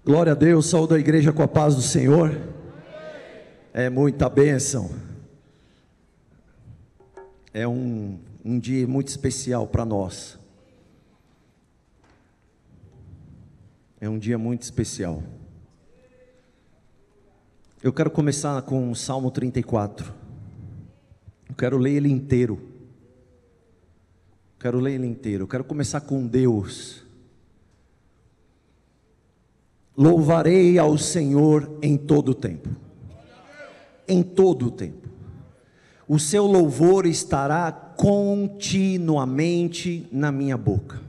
Glória a Deus, saúde a igreja com a paz do Senhor. É muita bênção. É um dia muito especial para nós. É um dia muito especial. Eu quero começar com o Salmo 34. Eu quero ler ele inteiro. Eu quero começar com Deus. Louvarei ao Senhor em todo o tempo. Em todo o tempo. O seu louvor estará continuamente na minha boca.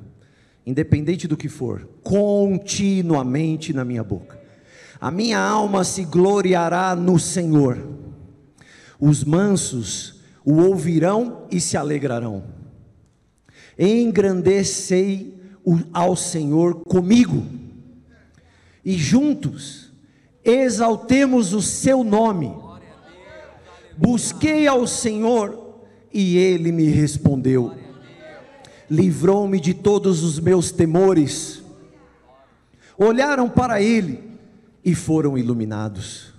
Independente do que for, continuamente na minha boca. A minha alma se gloriará no Senhor. Os mansos o ouvirão e se alegrarão. Engrandecei ao Senhor comigo. E juntos exaltemos o seu nome. Busquei ao Senhor e Ele me respondeu. Livrou-me de todos os meus temores. Olharam para Ele e foram iluminados.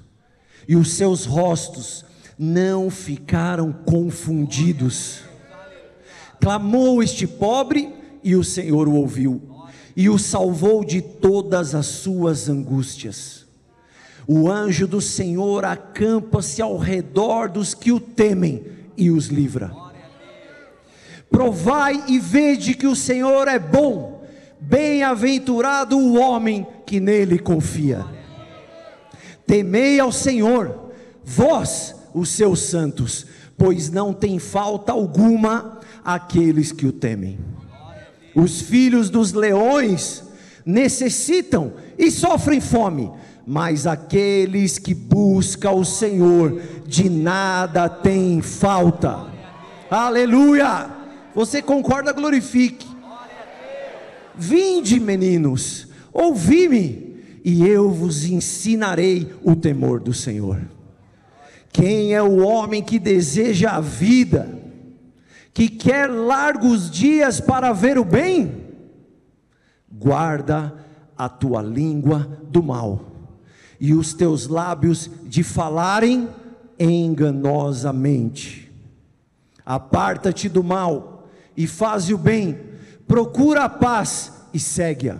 E os seus rostos não ficaram confundidos. Clamou este pobre e o Senhor o ouviu. E o salvou de todas as suas angústias. O anjo do Senhor acampa-se ao redor dos que o temem e os livra. Provai e vede que o Senhor é bom, bem-aventurado o homem que nele confia. Temei ao Senhor, vós, os seus santos, pois não tem falta alguma aqueles que o temem. Os filhos dos leões necessitam e sofrem fome, mas aqueles que buscam o Senhor de nada têm falta. Aleluia! Você concorda? Glorifique. Vinde, meninos, ouvi-me, e eu vos ensinarei o temor do Senhor. Quem é o homem que deseja a vida, que quer largos dias para ver o bem? Guarda a tua língua do mal, e os teus lábios de falarem enganosamente. Aparta-te do mal, e faze o bem, procura a paz, e segue-a.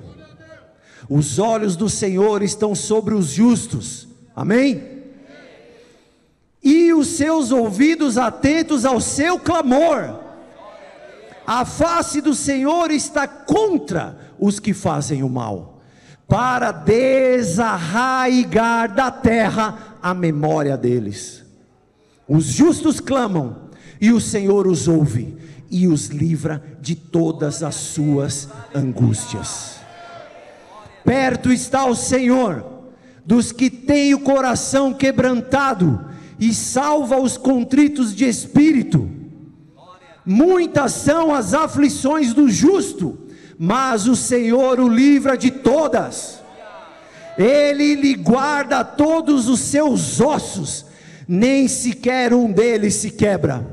Os olhos do Senhor estão sobre os justos, amém? E os seus ouvidos atentos ao seu clamor. A face do Senhor está contra os que fazem o mal, para desarraigar da terra a memória deles. Os justos clamam, e o Senhor os ouve, e os livra de todas as suas angústias. Perto está o Senhor dos que têm o coração quebrantado, e salva os contritos de espírito. Muitas são as aflições do justo, mas o Senhor o livra de todas. Ele lhe guarda todos os seus ossos, nem sequer um deles se quebra.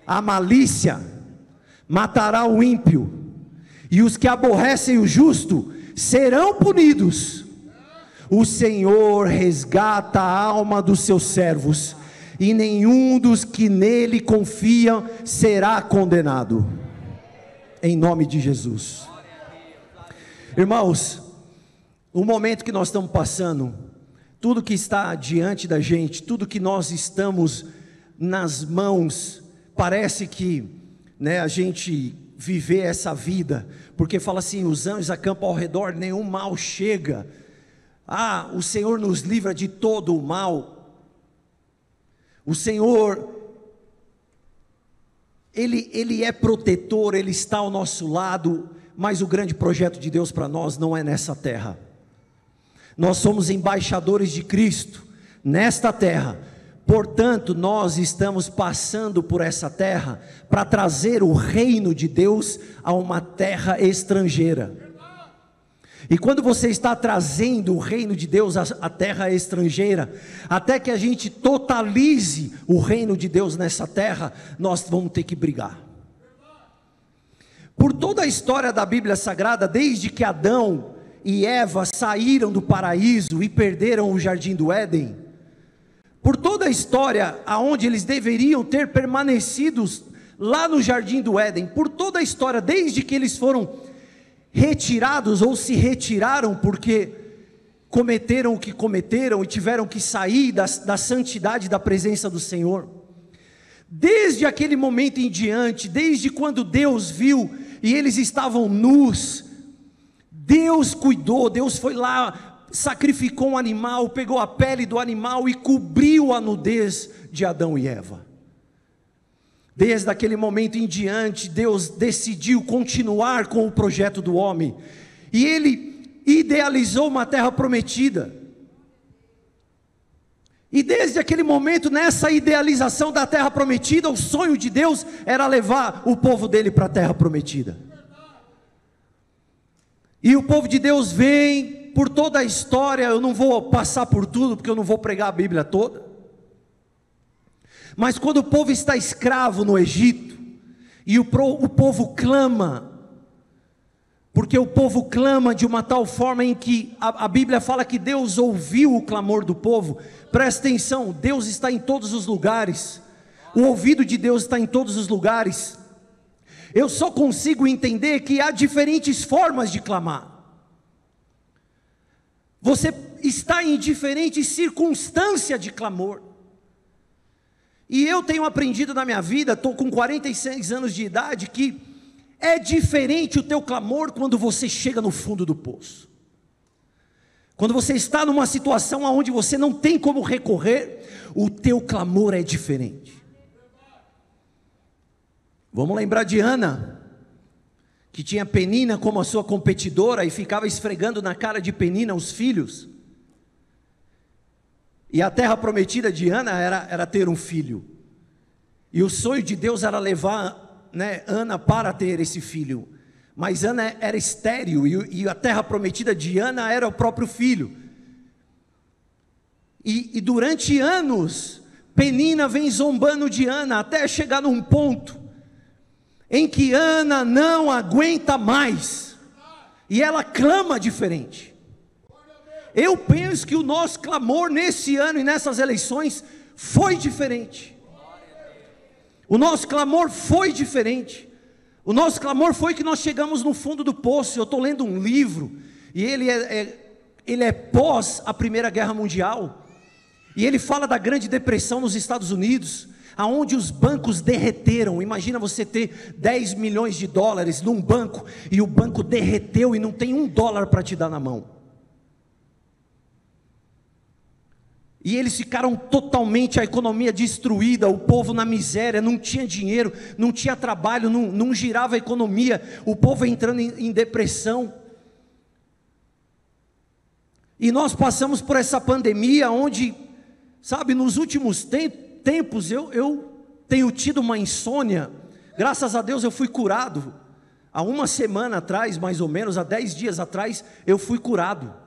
A malícia matará o ímpio, e os que aborrecem o justo serão punidos. O Senhor resgata a alma dos seus servos, e nenhum dos que nele confiam será condenado. Em nome de Jesus. Irmãos, o momento que nós estamos passando, tudo que está diante da gente, tudo que nós estamos nas mãos, parece que, a gente viver essa vida, porque fala assim, os anjos acampam ao redor, nenhum mal chega. O Senhor nos livra de todo o mal. O Senhor, Ele é protetor, Ele está ao nosso lado, mas o grande projeto de Deus para nós não é nessa terra. Nós somos embaixadores de Cristo nesta terra, portanto nós estamos passando por essa terra para trazer o reino de Deus a uma terra estrangeira. E quando você está trazendo o reino de Deus à terra estrangeira, até que a gente totalize o reino de Deus nessa terra, nós vamos ter que brigar. Por toda a história da Bíblia Sagrada, desde que Adão e Eva saíram do paraíso e perderam o jardim do Éden, por toda a história aonde eles deveriam ter permanecido lá no jardim do Éden, por toda a história, desde que eles foram retirados ou se retiraram porque cometeram o que cometeram e tiveram que sair da santidade da presença do Senhor, desde aquele momento em diante, desde quando Deus viu e eles estavam nus, Deus cuidou, Deus foi lá, sacrificou um animal, pegou a pele do animal e cobriu a nudez de Adão e Eva. Desde aquele momento em diante, Deus decidiu continuar com o projeto do homem, e Ele idealizou uma terra prometida, e desde aquele momento, nessa idealização da terra prometida, o sonho de Deus era levar o povo dele para a terra prometida, e o povo de Deus vem por toda a história. Eu não vou passar por tudo, porque eu não vou pregar a Bíblia toda, mas quando o povo está escravo no Egito, e o povo clama, porque o povo clama de uma tal forma em que a Bíblia fala que Deus ouviu o clamor do povo. Presta atenção, Deus está em todos os lugares, o ouvido de Deus está em todos os lugares. Eu só consigo entender que há diferentes formas de clamar. Você está em diferentes circunstâncias de clamor. E eu tenho aprendido na minha vida, estou com 46 anos de idade, que é diferente o teu clamor quando você chega no fundo do poço. Quando você está numa situação onde você não tem como recorrer, o teu clamor é diferente. Vamos lembrar de Ana, que tinha Penina como a sua competidora e ficava esfregando na cara de Penina os filhos. E a terra prometida de Ana era ter um filho, e o sonho de Deus era levar, Ana para ter esse filho, mas Ana era estéril, e a terra prometida de Ana era o próprio filho, e durante anos, Penina vem zombando de Ana, até chegar num ponto, em que Ana não aguenta mais, e ela clama diferente. Eu penso que o nosso clamor nesse ano e nessas eleições foi diferente. O nosso clamor foi diferente. O nosso clamor foi que nós chegamos no fundo do poço. Eu estou lendo um livro, e ele é pós a Primeira Guerra Mundial, e ele fala da Grande Depressão nos Estados Unidos, aonde os bancos derreteram. Imagina você ter 10 milhões de dólares num banco, e o banco derreteu e não tem $1 para te dar na mão. E eles ficaram totalmente, a economia destruída, o povo na miséria, não tinha dinheiro, não tinha trabalho, não girava a economia, o povo entrando em depressão. E nós passamos por essa pandemia, onde, sabe, nos últimos tempos, eu tenho tido uma insônia. Graças a Deus eu fui curado, há uma semana atrás, mais ou menos, há 10 dias atrás, eu fui curado.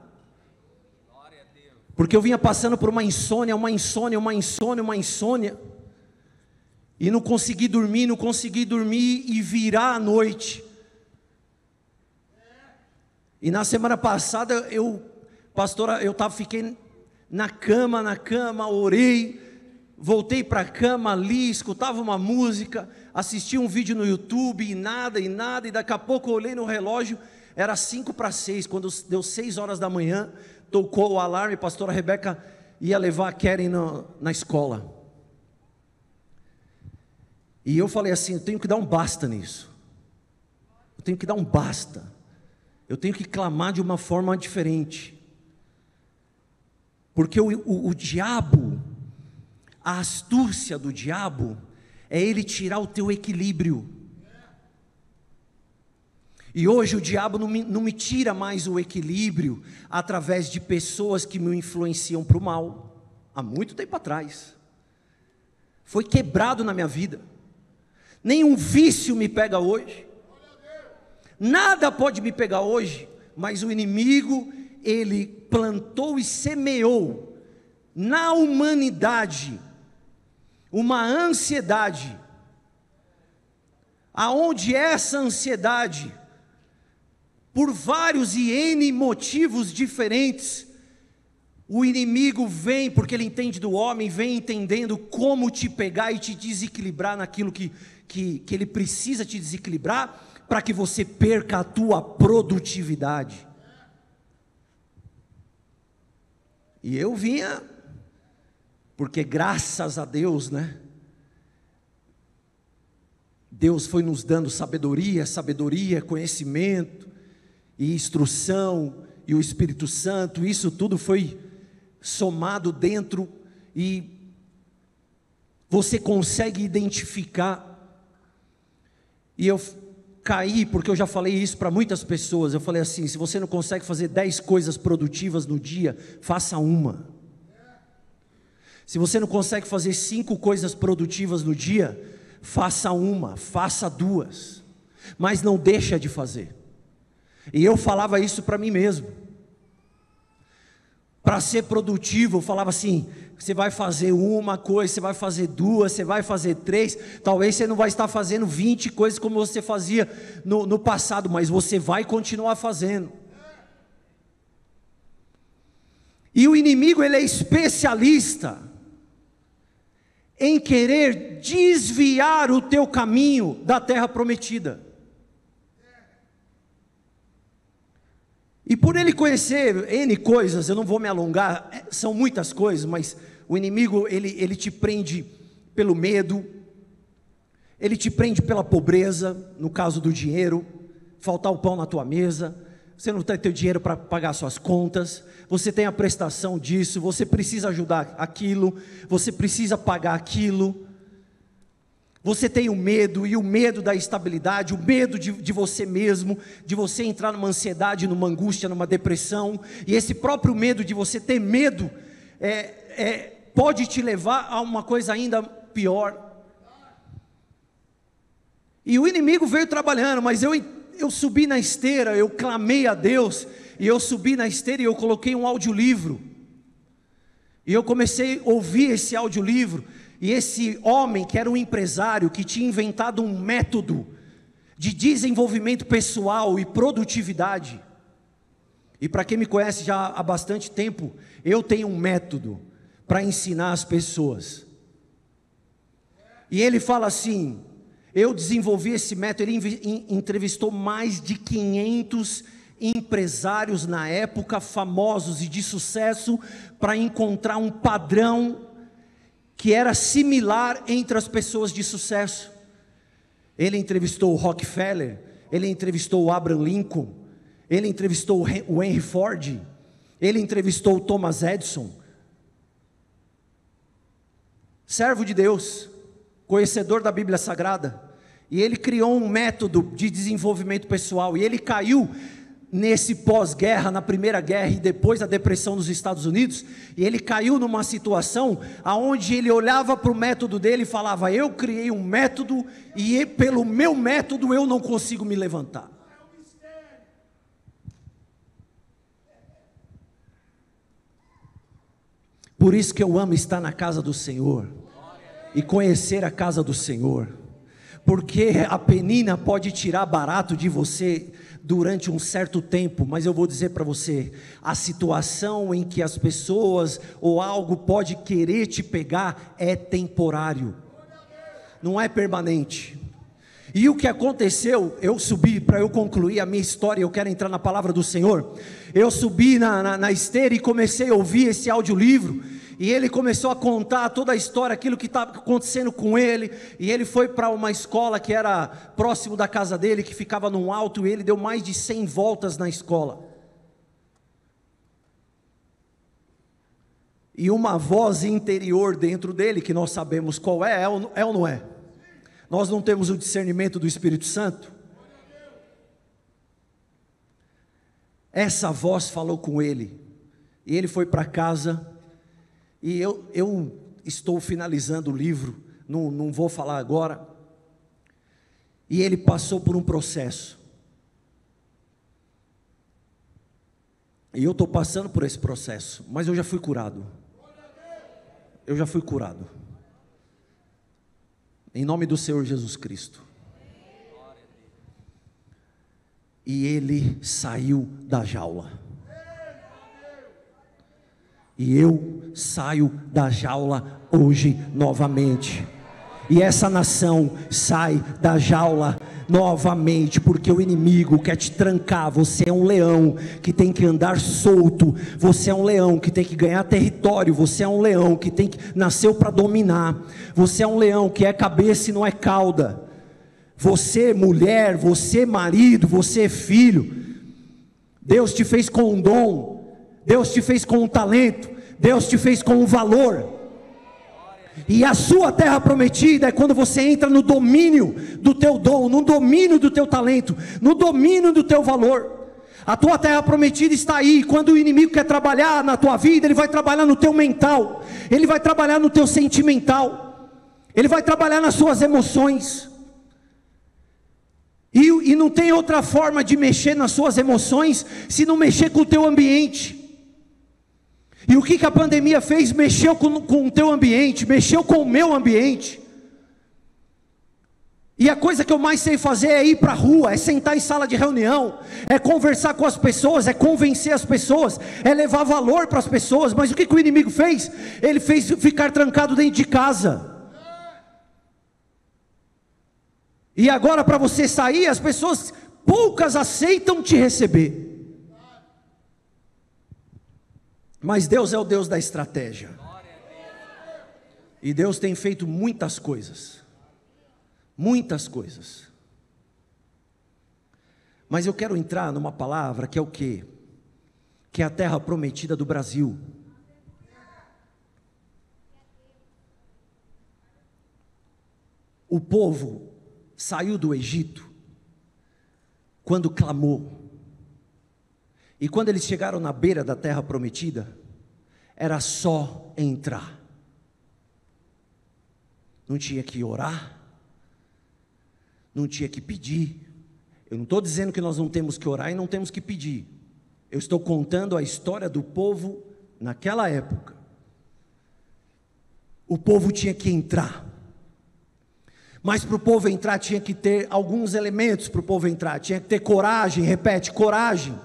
Porque eu vinha passando por uma insônia, e não consegui dormir e virar à noite. E na semana passada, fiquei na cama, orei, voltei para a cama ali, escutava uma música, assisti um vídeo no YouTube, e nada, e daqui a pouco eu olhei no relógio, era 5:45, quando deu 6 horas da manhã, tocou o alarme, a pastora Rebeca ia levar a Keren na escola, e eu falei assim, eu tenho que dar um basta nisso, eu tenho que dar um basta, eu tenho que clamar de uma forma diferente, porque o diabo, a astúcia do diabo, é ele tirar o teu equilíbrio. E hoje o diabo não me tira mais o equilíbrio através de pessoas que me influenciam para o mal. Há muito tempo atrás foi quebrado na minha vida. Nenhum vício me pega hoje, nada pode me pegar hoje, mas o inimigo, ele plantou e semeou na humanidade uma ansiedade, aonde essa ansiedade por vários e N motivos diferentes, o inimigo vem, porque ele entende do homem, vem entendendo como te pegar e te desequilibrar naquilo que ele precisa te desequilibrar, para que você perca a tua produtividade. E eu vinha, porque graças a Deus, né? Deus foi nos dando sabedoria, conhecimento e instrução, e o Espírito Santo, isso tudo foi somado dentro, e você consegue identificar. E eu caí, porque eu já falei isso para muitas pessoas, eu falei assim: se você não consegue fazer 10 coisas produtivas no dia, faça uma. Se você não consegue fazer 5 coisas produtivas no dia, faça uma, faça 2, mas não deixa de fazer. E eu falava isso para mim mesmo. Para ser produtivo, eu falava assim: você vai fazer uma coisa, você vai fazer 2, você vai fazer 3, talvez você não vai estar fazendo 20 coisas como você fazia no passado, mas você vai continuar fazendo. E o inimigo, ele é especialista em querer desviar o teu caminho da terra prometida. E por ele conhecer N coisas, eu não vou me alongar, são muitas coisas, mas o inimigo, ele te prende pelo medo, ele te prende pela pobreza, no caso do dinheiro, faltar o pão na tua mesa, você não tem teu dinheiro para pagar suas contas, você tem a prestação disso, você precisa ajudar aquilo, você precisa pagar aquilo. Você tem o medo, e o medo da estabilidade, o medo de você mesmo, de você entrar numa ansiedade, numa angústia, numa depressão, e esse próprio medo de você ter medo, pode te levar a uma coisa ainda pior. E o inimigo veio trabalhando, mas eu subi na esteira, eu clamei a Deus, e eu subi na esteira e eu coloquei um audiolivro, e eu comecei a ouvir esse audiolivro. E esse homem, que era um empresário, que tinha inventado um método de desenvolvimento pessoal e produtividade. E para quem me conhece já há bastante tempo, eu tenho um método para ensinar as pessoas. E ele fala assim: eu desenvolvi esse método. Ele entrevistou mais de 500 empresários na época, famosos e de sucesso, para encontrar um padrão que era similar entre as pessoas de sucesso. Ele entrevistou o Rockefeller, ele entrevistou o Abraham Lincoln, ele entrevistou o Henry Ford, ele entrevistou o Thomas Edison, servo de Deus, conhecedor da Bíblia Sagrada, e ele criou um método de desenvolvimento pessoal, e ele caiu nesse pós-guerra, na Primeira Guerra e depois da depressão nos Estados Unidos, e ele caiu numa situação onde ele olhava para o método dele e falava: eu criei um método, e pelo meu método eu não consigo me levantar. Por isso que eu amo estar na casa do Senhor, e conhecer a casa do Senhor, porque a penina pode tirar barato de você durante um certo tempo, mas eu vou dizer para você, a situação em que as pessoas ou algo pode querer te pegar é temporário, não é permanente. E o que aconteceu, eu subi, para eu concluir a minha história, eu quero entrar na palavra do Senhor. Eu subi na esteira e comecei a ouvir esse audiolivro, e ele começou a contar toda a história, aquilo que estava acontecendo com ele, e ele foi para uma escola que era próximo da casa dele, que ficava num alto, e ele deu mais de 100 voltas na escola. E uma voz interior dentro dele, que nós sabemos qual é ou não é? Nós não temos o discernimento do Espírito Santo? Essa voz falou com ele, e ele foi para casa. E eu estou finalizando o livro, não vou falar agora. E ele passou por um processo, e eu estou passando por esse processo, mas eu já fui curado. Eu já fui curado, em nome do Senhor Jesus Cristo. e ele saiu da jaula. E eu saio da jaula hoje novamente. E essa nação sai da jaula novamente, porque o inimigo quer te trancar. Você é um leão que tem que andar solto, você é um leão que tem que ganhar território, você é um leão que nasceu para dominar, você é um leão que é cabeça e não é cauda. Você mulher, você marido, você filho, Deus te fez com um dom, Deus te fez com um talento, Deus te fez com um valor. E a sua terra prometida é quando você entra no domínio do teu dom, no domínio do teu talento, no domínio do teu valor. A tua terra prometida está aí. Quando o inimigo quer trabalhar na tua vida, ele vai trabalhar no teu mental, ele vai trabalhar no teu sentimental, ele vai trabalhar nas suas emoções. E não tem outra forma de mexer nas suas emoções se não mexer com o teu ambiente. E o que a pandemia fez? Mexeu com o teu ambiente, mexeu com o meu ambiente. E a coisa que eu mais sei fazer é ir para a rua, é sentar em sala de reunião, é conversar com as pessoas, é convencer as pessoas, é levar valor para as pessoas. Mas o que o inimigo fez? Ele fez ficar trancado dentro de casa. E agora, para você sair, as pessoas, poucas aceitam te receber. Mas Deus é o Deus da estratégia. E Deus tem feito muitas coisas. Muitas coisas. Mas eu quero entrar numa palavra que é o quê? Que é a terra prometida do Brasil. O povo saiu do Egito quando clamou. E quando eles chegaram na beira da terra prometida, era só entrar. Não tinha que orar, não tinha que pedir. Eu não estou dizendo que nós não temos que orar e não temos que pedir. Eu estou contando a história do povo naquela época. O povo tinha que entrar. Mas para o povo entrar tinha que ter alguns elementos para o povo entrar. Tinha que ter coragem, repete, coragem.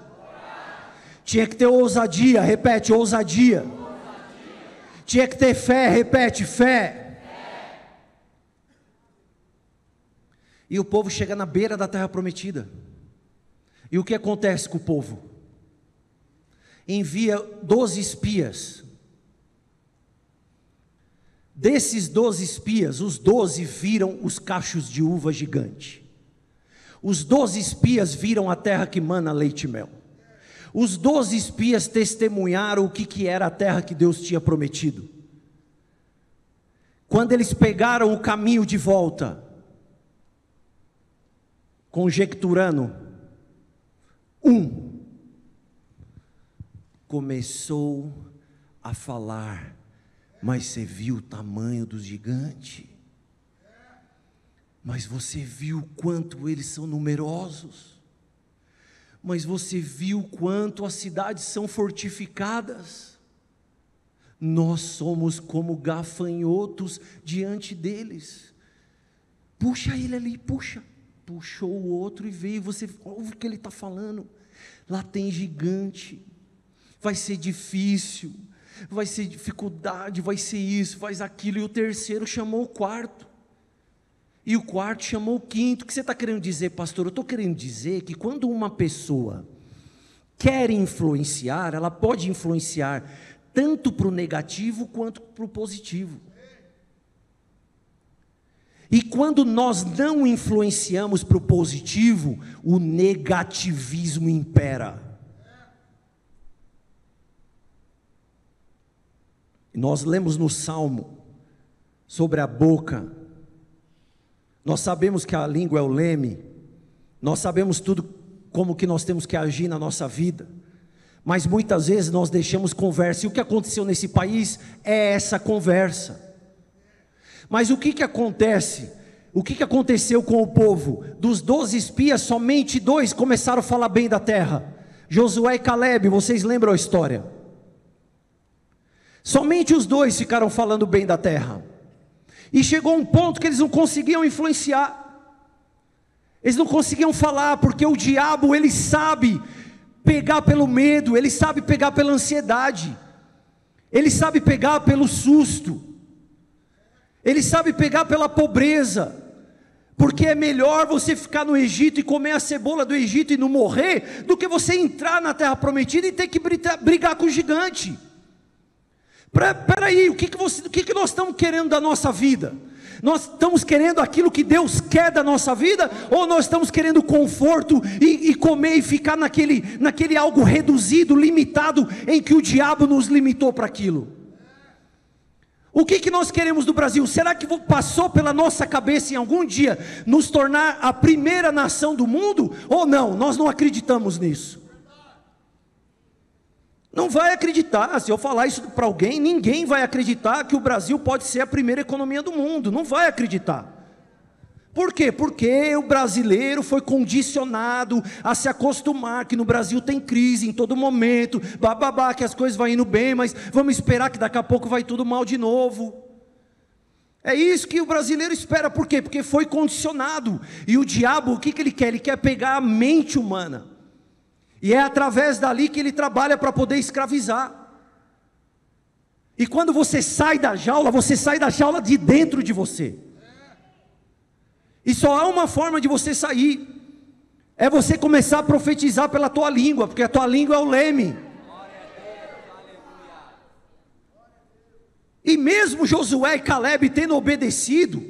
Tinha que ter ousadia, repete, ousadia. Tinha que ter fé, repete, fé. E o povo chega na beira da terra prometida. E o que acontece com o povo? Envia 12 espias. Desses 12 espias, os 12 viram os cachos de uva gigante. Os 12 espias viram a terra que mana leite e mel. Os 12 espias testemunharam o que era a terra que Deus tinha prometido. Quando eles pegaram o caminho de volta, conjecturando, começou a falar: mas você viu o tamanho do gigante? Mas você viu quanto eles são numerosos? Mas você viu quanto as cidades são fortificadas? Nós somos como gafanhotos diante deles. Puxa ele ali, puxa. Puxou o outro e veio. Você ouve o que ele está falando. Lá tem gigante. Vai ser difícil. Vai ser dificuldade. Vai ser isso, faz aquilo. E o terceiro chamou o quarto. E o quarto chamou o quinto. O que você está querendo dizer, pastor? Eu estou querendo dizer que quando uma pessoa quer influenciar, ela pode influenciar tanto para o negativo quanto para o positivo. E quando nós não influenciamos para o positivo, o negativismo impera. Nós lemos no Salmo sobre a boca. Nós sabemos que a língua é o leme. Nós sabemos tudo como que nós temos que agir na nossa vida. Mas muitas vezes nós deixamos conversa. E o que aconteceu nesse país é essa conversa. Mas o que acontece? O que aconteceu com o povo? Dos 12 espias, somente 2 começaram a falar bem da terra. Josué e Calebe, vocês lembram a história? Somente os 2 ficaram falando bem da terra. E chegou um ponto que eles não conseguiam influenciar. Eles não conseguiam falar, porque o diabo, ele sabe pegar pelo medo, ele sabe pegar pela ansiedade, ele sabe pegar pelo susto, ele sabe pegar pela pobreza, porque é melhor você ficar no Egito e comer a cebola do Egito e não morrer, do que você entrar na terra prometida e ter que brigar com o gigante. Peraí, o que nós estamos querendo da nossa vida? Nós estamos querendo aquilo que Deus quer da nossa vida, ou nós estamos querendo conforto e comer e ficar naquele algo reduzido, limitado, em que o diabo nos limitou para aquilo? O que nós queremos do Brasil? Será que passou pela nossa cabeça em algum dia nos tornar a primeira nação do mundo? Ou não? Nós não acreditamos nisso. Não vai acreditar. Se eu falar isso para alguém, ninguém vai acreditar que o Brasil pode ser a primeira economia do mundo. Não vai acreditar. Por quê? Porque o brasileiro foi condicionado a se acostumar que no Brasil tem crise em todo momento, bababá, que as coisas vão indo bem, mas vamos esperar que daqui a pouco vai tudo mal de novo. É isso que o brasileiro espera. Por quê? Porque foi condicionado. E o diabo, o que ele quer? Ele quer pegar a mente humana. E é através dali que ele trabalha para poder escravizar. E quando você sai da jaula de dentro de você. E só há uma forma de você sair, é você começar a profetizar pela tua língua, porque a tua língua é o leme. E mesmo Josué e Caleb tendo obedecido,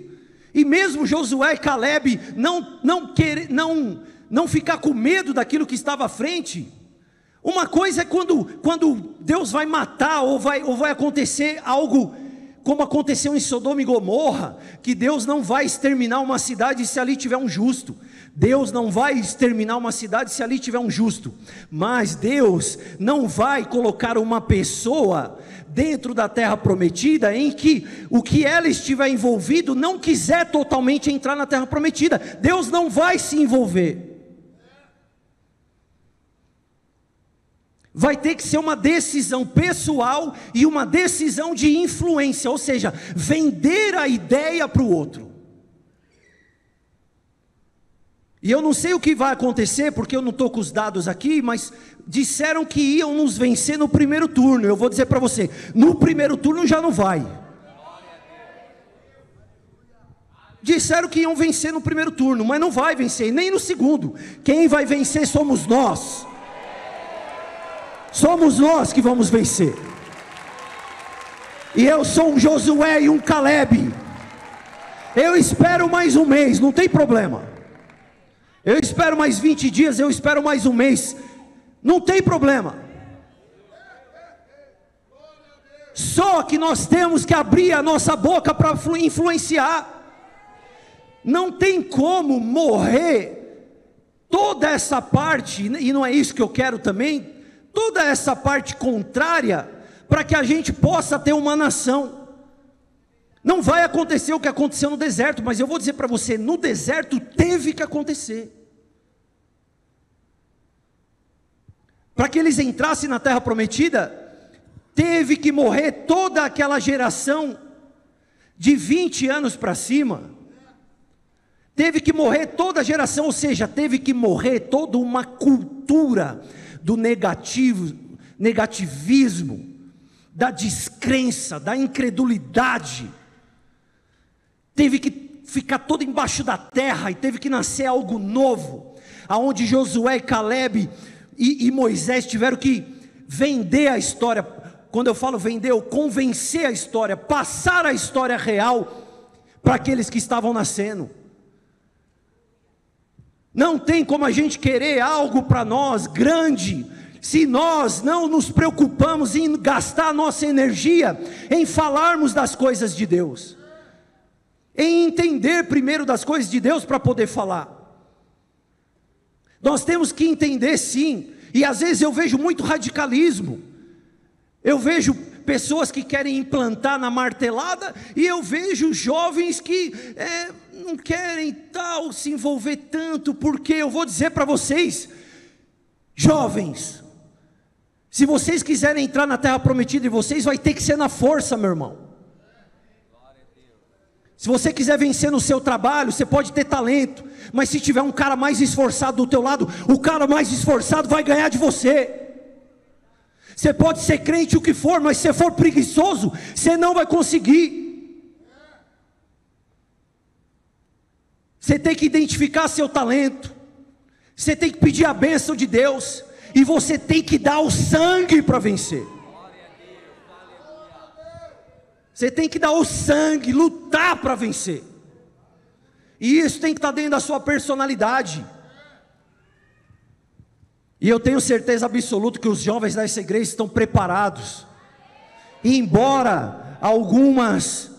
e mesmo Josué e Caleb não ficar com medo daquilo que estava à frente. Uma coisa é quando Deus vai matar, ou vai acontecer algo como aconteceu em Sodoma e Gomorra, que Deus não vai exterminar uma cidade se ali tiver um justo. Deus não vai exterminar uma cidade se ali tiver um justo. Mas Deus não vai colocar uma pessoa dentro da terra prometida em que o que ela estiver envolvido não quiser totalmente entrar na terra prometida. Deus não vai se envolver. Vai ter que ser uma decisão pessoal e uma decisão de influência, ou seja, vender a ideia para o outro. E eu não sei o que vai acontecer, porque eu não estou com os dados aqui, mas disseram que iam nos vencer no primeiro turno. Eu vou dizer para você, no primeiro turno já não vai. Disseram que iam vencer no primeiro turno, mas não vai vencer, nem no segundo. Quem vai vencer somos nós. Somos nós que vamos vencer. E eu sou um Josué e um Caleb. Eu espero mais um mês, não tem problema. Eu espero mais 20 dias, eu espero mais um mês, não tem problema. Só que nós temos que abrir a nossa boca para influenciar. Não tem como morrer toda essa parte, e não é isso que eu quero também, toda essa parte contrária, para que a gente possa ter uma nação. Não vai acontecer o que aconteceu no deserto, mas eu vou dizer para você, no deserto teve que acontecer. Para que eles entrassem na terra prometida, teve que morrer toda aquela geração de 20 anos para cima. Teve que morrer toda a geração, ou seja, teve que morrer toda uma cultura do negativismo, da descrença, da incredulidade. Teve que ficar todo embaixo da terra, e teve que nascer algo novo, aonde Josué e Caleb e Moisés tiveram que vender a história. Quando eu falo vender, eu convencer a história, passar a história real para aqueles que estavam nascendo. Não tem como a gente querer algo para nós grande, se nós não nos preocupamos em gastar nossa energia em falarmos das coisas de Deus, em entender primeiro das coisas de Deus para poder falar. Nós temos que entender sim, e às vezes eu vejo muito radicalismo, eu vejo pessoas que querem implantar na martelada, e eu vejo jovens que não querem se envolver tanto, porque eu vou dizer para vocês, jovens, se vocês quiserem entrar na terra prometida de vocês, vai ter que ser na força, meu irmão. Se você quiser vencer no seu trabalho, você pode ter talento, mas se tiver um cara mais esforçado do teu lado, o cara mais esforçado vai ganhar de você. Você pode ser crente o que for, mas se você for preguiçoso, você não vai conseguir. Você tem que identificar seu talento, você tem que pedir a bênção de Deus, e você tem que dar o sangue para vencer. Você tem que dar o sangue, lutar para vencer. E isso tem que estar dentro da sua personalidade. E eu tenho certeza absoluta que os jovens dessa igreja estão preparados. E embora algumas,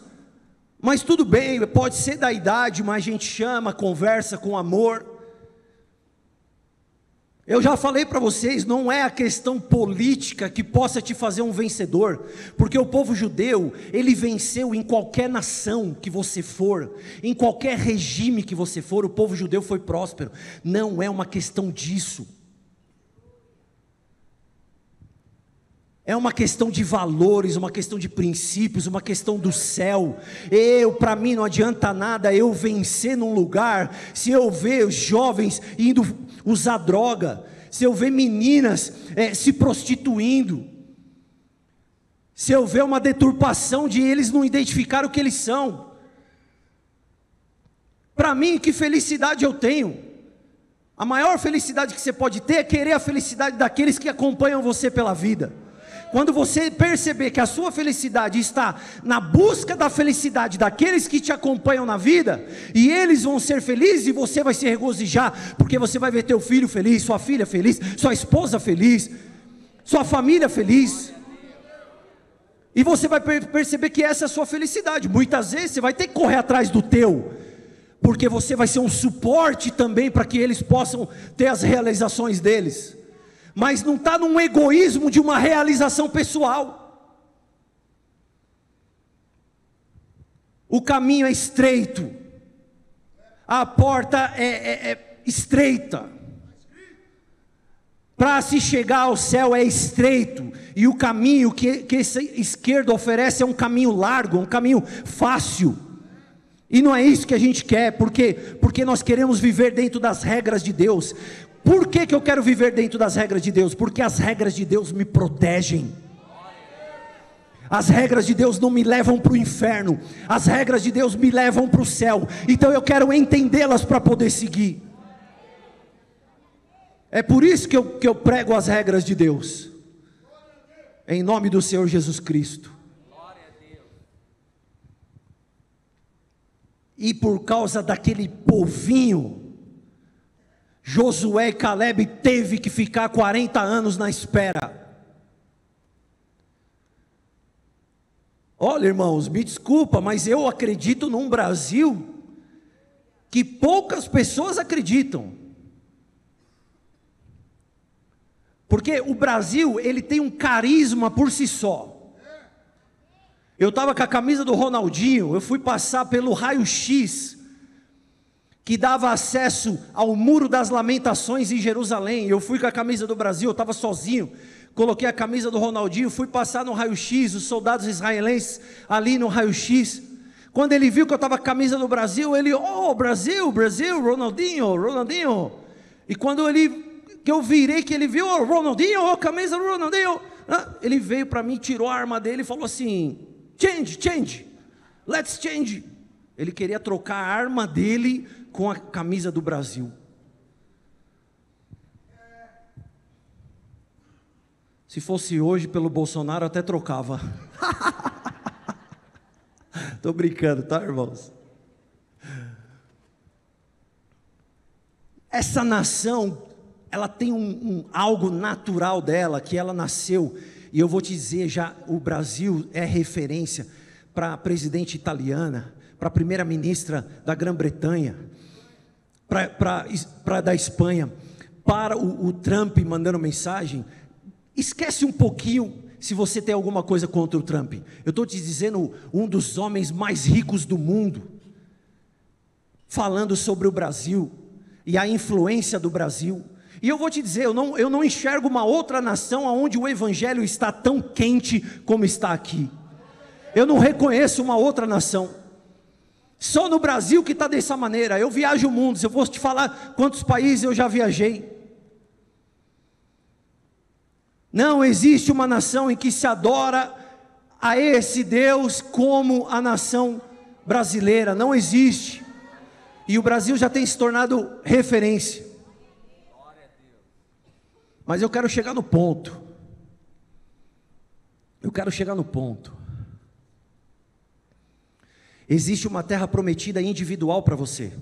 mas tudo bem, pode ser da idade, mas a gente chama, conversa com amor. Eu já falei para vocês, não é a questão política que possa te fazer um vencedor, porque o povo judeu, ele venceu em qualquer nação que você for, em qualquer regime que você for, o povo judeu foi próspero. Não é uma questão disso, é uma questão de valores, uma questão de princípios, uma questão do céu. Para mim não adianta nada eu vencer num lugar, se eu ver os jovens indo usar droga, se eu ver meninas se prostituindo, se eu ver uma deturpação de eles não identificar o que eles são. Para mim, que felicidade eu tenho? A maior felicidade que você pode ter é querer a felicidade daqueles que acompanham você pela vida. Quando você perceber que a sua felicidade está na busca da felicidade daqueles que te acompanham na vida, e eles vão ser felizes, e você vai se regozijar, porque você vai ver teu filho feliz, sua filha feliz, sua esposa feliz, sua família feliz, e você vai perceber que essa é a sua felicidade. Muitas vezes você vai ter que correr atrás do teu, porque você vai ser um suporte também para que eles possam ter as realizações deles. Mas não está num egoísmo de uma realização pessoal. O caminho é estreito, a porta é estreita, para se chegar ao céu é estreito, e o caminho que esse esquerdo oferece é um caminho largo, um caminho fácil, e não é isso que a gente quer, porque nós queremos viver dentro das regras de Deus. Por que eu quero viver dentro das regras de Deus? Porque as regras de Deus me protegem. As regras de Deus não me levam para o inferno, as regras de Deus me levam para o céu. Então eu quero entendê-las para poder seguir. É por isso que eu prego as regras de Deus, em nome do Senhor Jesus Cristo. E por causa daquele povinho, Josué e Caleb teve que ficar 40 anos na espera. Olha, irmãos, me desculpa, mas eu acredito num Brasil que poucas pessoas acreditam. Porque o Brasil, ele tem um carisma por si só. Eu estava com a camisa do Ronaldinho, eu fui passar pelo raio-x que dava acesso ao Muro das Lamentações em Jerusalém. Eu fui com a camisa do Brasil, eu estava sozinho, coloquei a camisa do Ronaldinho, fui passar no raio-x, os soldados israelenses ali no raio-x. Quando ele viu que eu estava com a camisa do Brasil, ele, Brasil, Ronaldinho. E quando que eu virei, que ele viu, Ronaldinho, camisa do Ronaldinho, ele veio para mim, tirou a arma dele e falou assim, change, let's change. Ele queria trocar a arma dele com a camisa do Brasil. Se fosse hoje pelo Bolsonaro, até trocava. Estou brincando, tá, irmãos? Essa nação, ela tem algo natural dela, que ela nasceu, e eu vou te dizer já, o Brasil é referência para a presidente italiana, para a primeira-ministra da Grã-Bretanha, para da Espanha, para o Trump mandando mensagem. Esquece um pouquinho se você tem alguma coisa contra o Trump. Eu estou te dizendo, um dos homens mais ricos do mundo, falando sobre o Brasil, e a influência do Brasil. E eu vou te dizer, eu não enxergo uma outra nação onde o evangelho está tão quente como está aqui. Eu não reconheço uma outra nação. Só no Brasil que está dessa maneira. Eu viajo o mundo, se eu fosse te falar quantos países eu já viajei. Não existe uma nação em que se adora a esse Deus como a nação brasileira, não existe. E o Brasil já tem se tornado referência. Mas eu quero chegar no ponto. Existe uma terra prometida individual para você.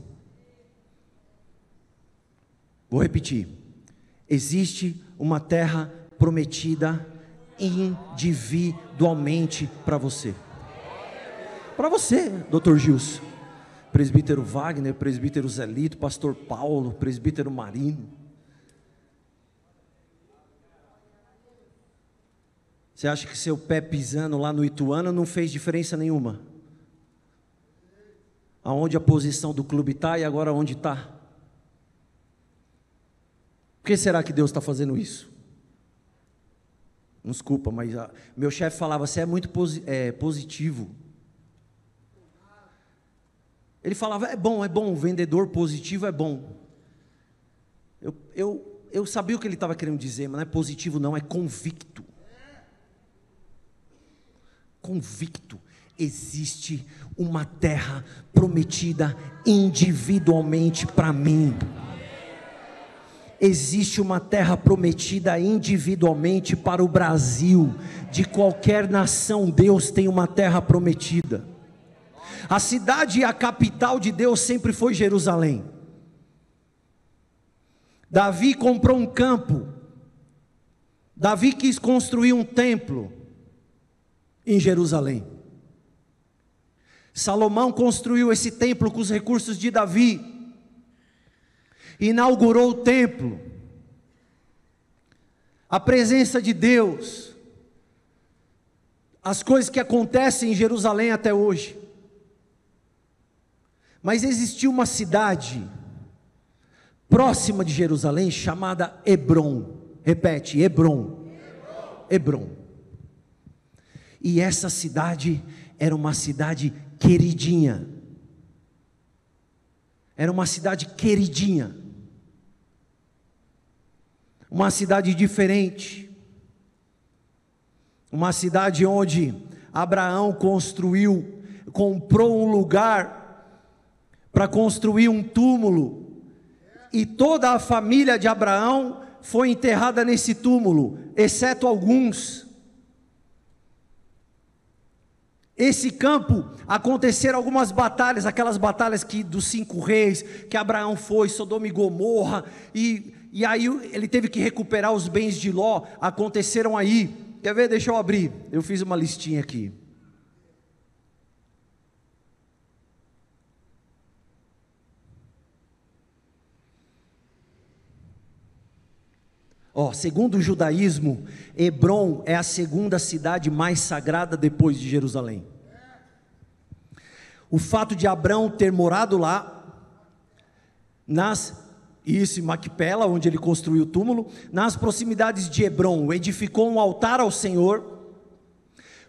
Vou repetir. Existe uma terra prometida individualmente para você. Para você, Dr. Gilson, presbítero Wagner, presbítero Zelito, pastor Paulo, presbítero Marino. Você acha que seu pé pisando lá no Ituano não fez diferença nenhuma? Aonde a posição do clube está e agora onde está? Por que será que Deus está fazendo isso? Desculpa, mas meu chefe falava, você é muito positivo. Ele falava, é bom, vendedor positivo é bom. Eu sabia o que ele estava querendo dizer, mas não é positivo não, é convicto. Convicto. Existe uma terra prometida individualmente para mim. Existe uma terra prometida individualmente para o Brasil. De qualquer nação, Deus tem uma terra prometida. A cidade e a capital de Deus sempre foi Jerusalém. Davi comprou um campo. Davi quis construir um templo em Jerusalém. Salomão construiu esse templo com os recursos de Davi. Inaugurou o templo. A presença de Deus. As coisas que acontecem em Jerusalém até hoje. Mas existiu uma cidade próxima de Jerusalém chamada Hebrom. Repete, Hebrom. Hebrom. E essa cidade era uma cidade queridinha. Era uma cidade queridinha. Uma cidade diferente. Uma cidade onde Abraão comprou um lugar para construir um túmulo. E toda a família de Abraão foi enterrada nesse túmulo, exceto alguns. Esse campo, aconteceram algumas batalhas, aquelas batalhas dos 5 reis, que Abraão foi, Sodoma e Gomorra, e aí ele teve que recuperar os bens de Ló, aconteceram aí. Quer ver? Deixa eu abrir, eu fiz uma listinha aqui. Segundo o judaísmo, Hebrom é a segunda cidade mais sagrada depois de Jerusalém. O fato de Abraão ter morado lá, em Macpela, onde ele construiu o túmulo, nas proximidades de Hebrom, edificou um altar ao Senhor.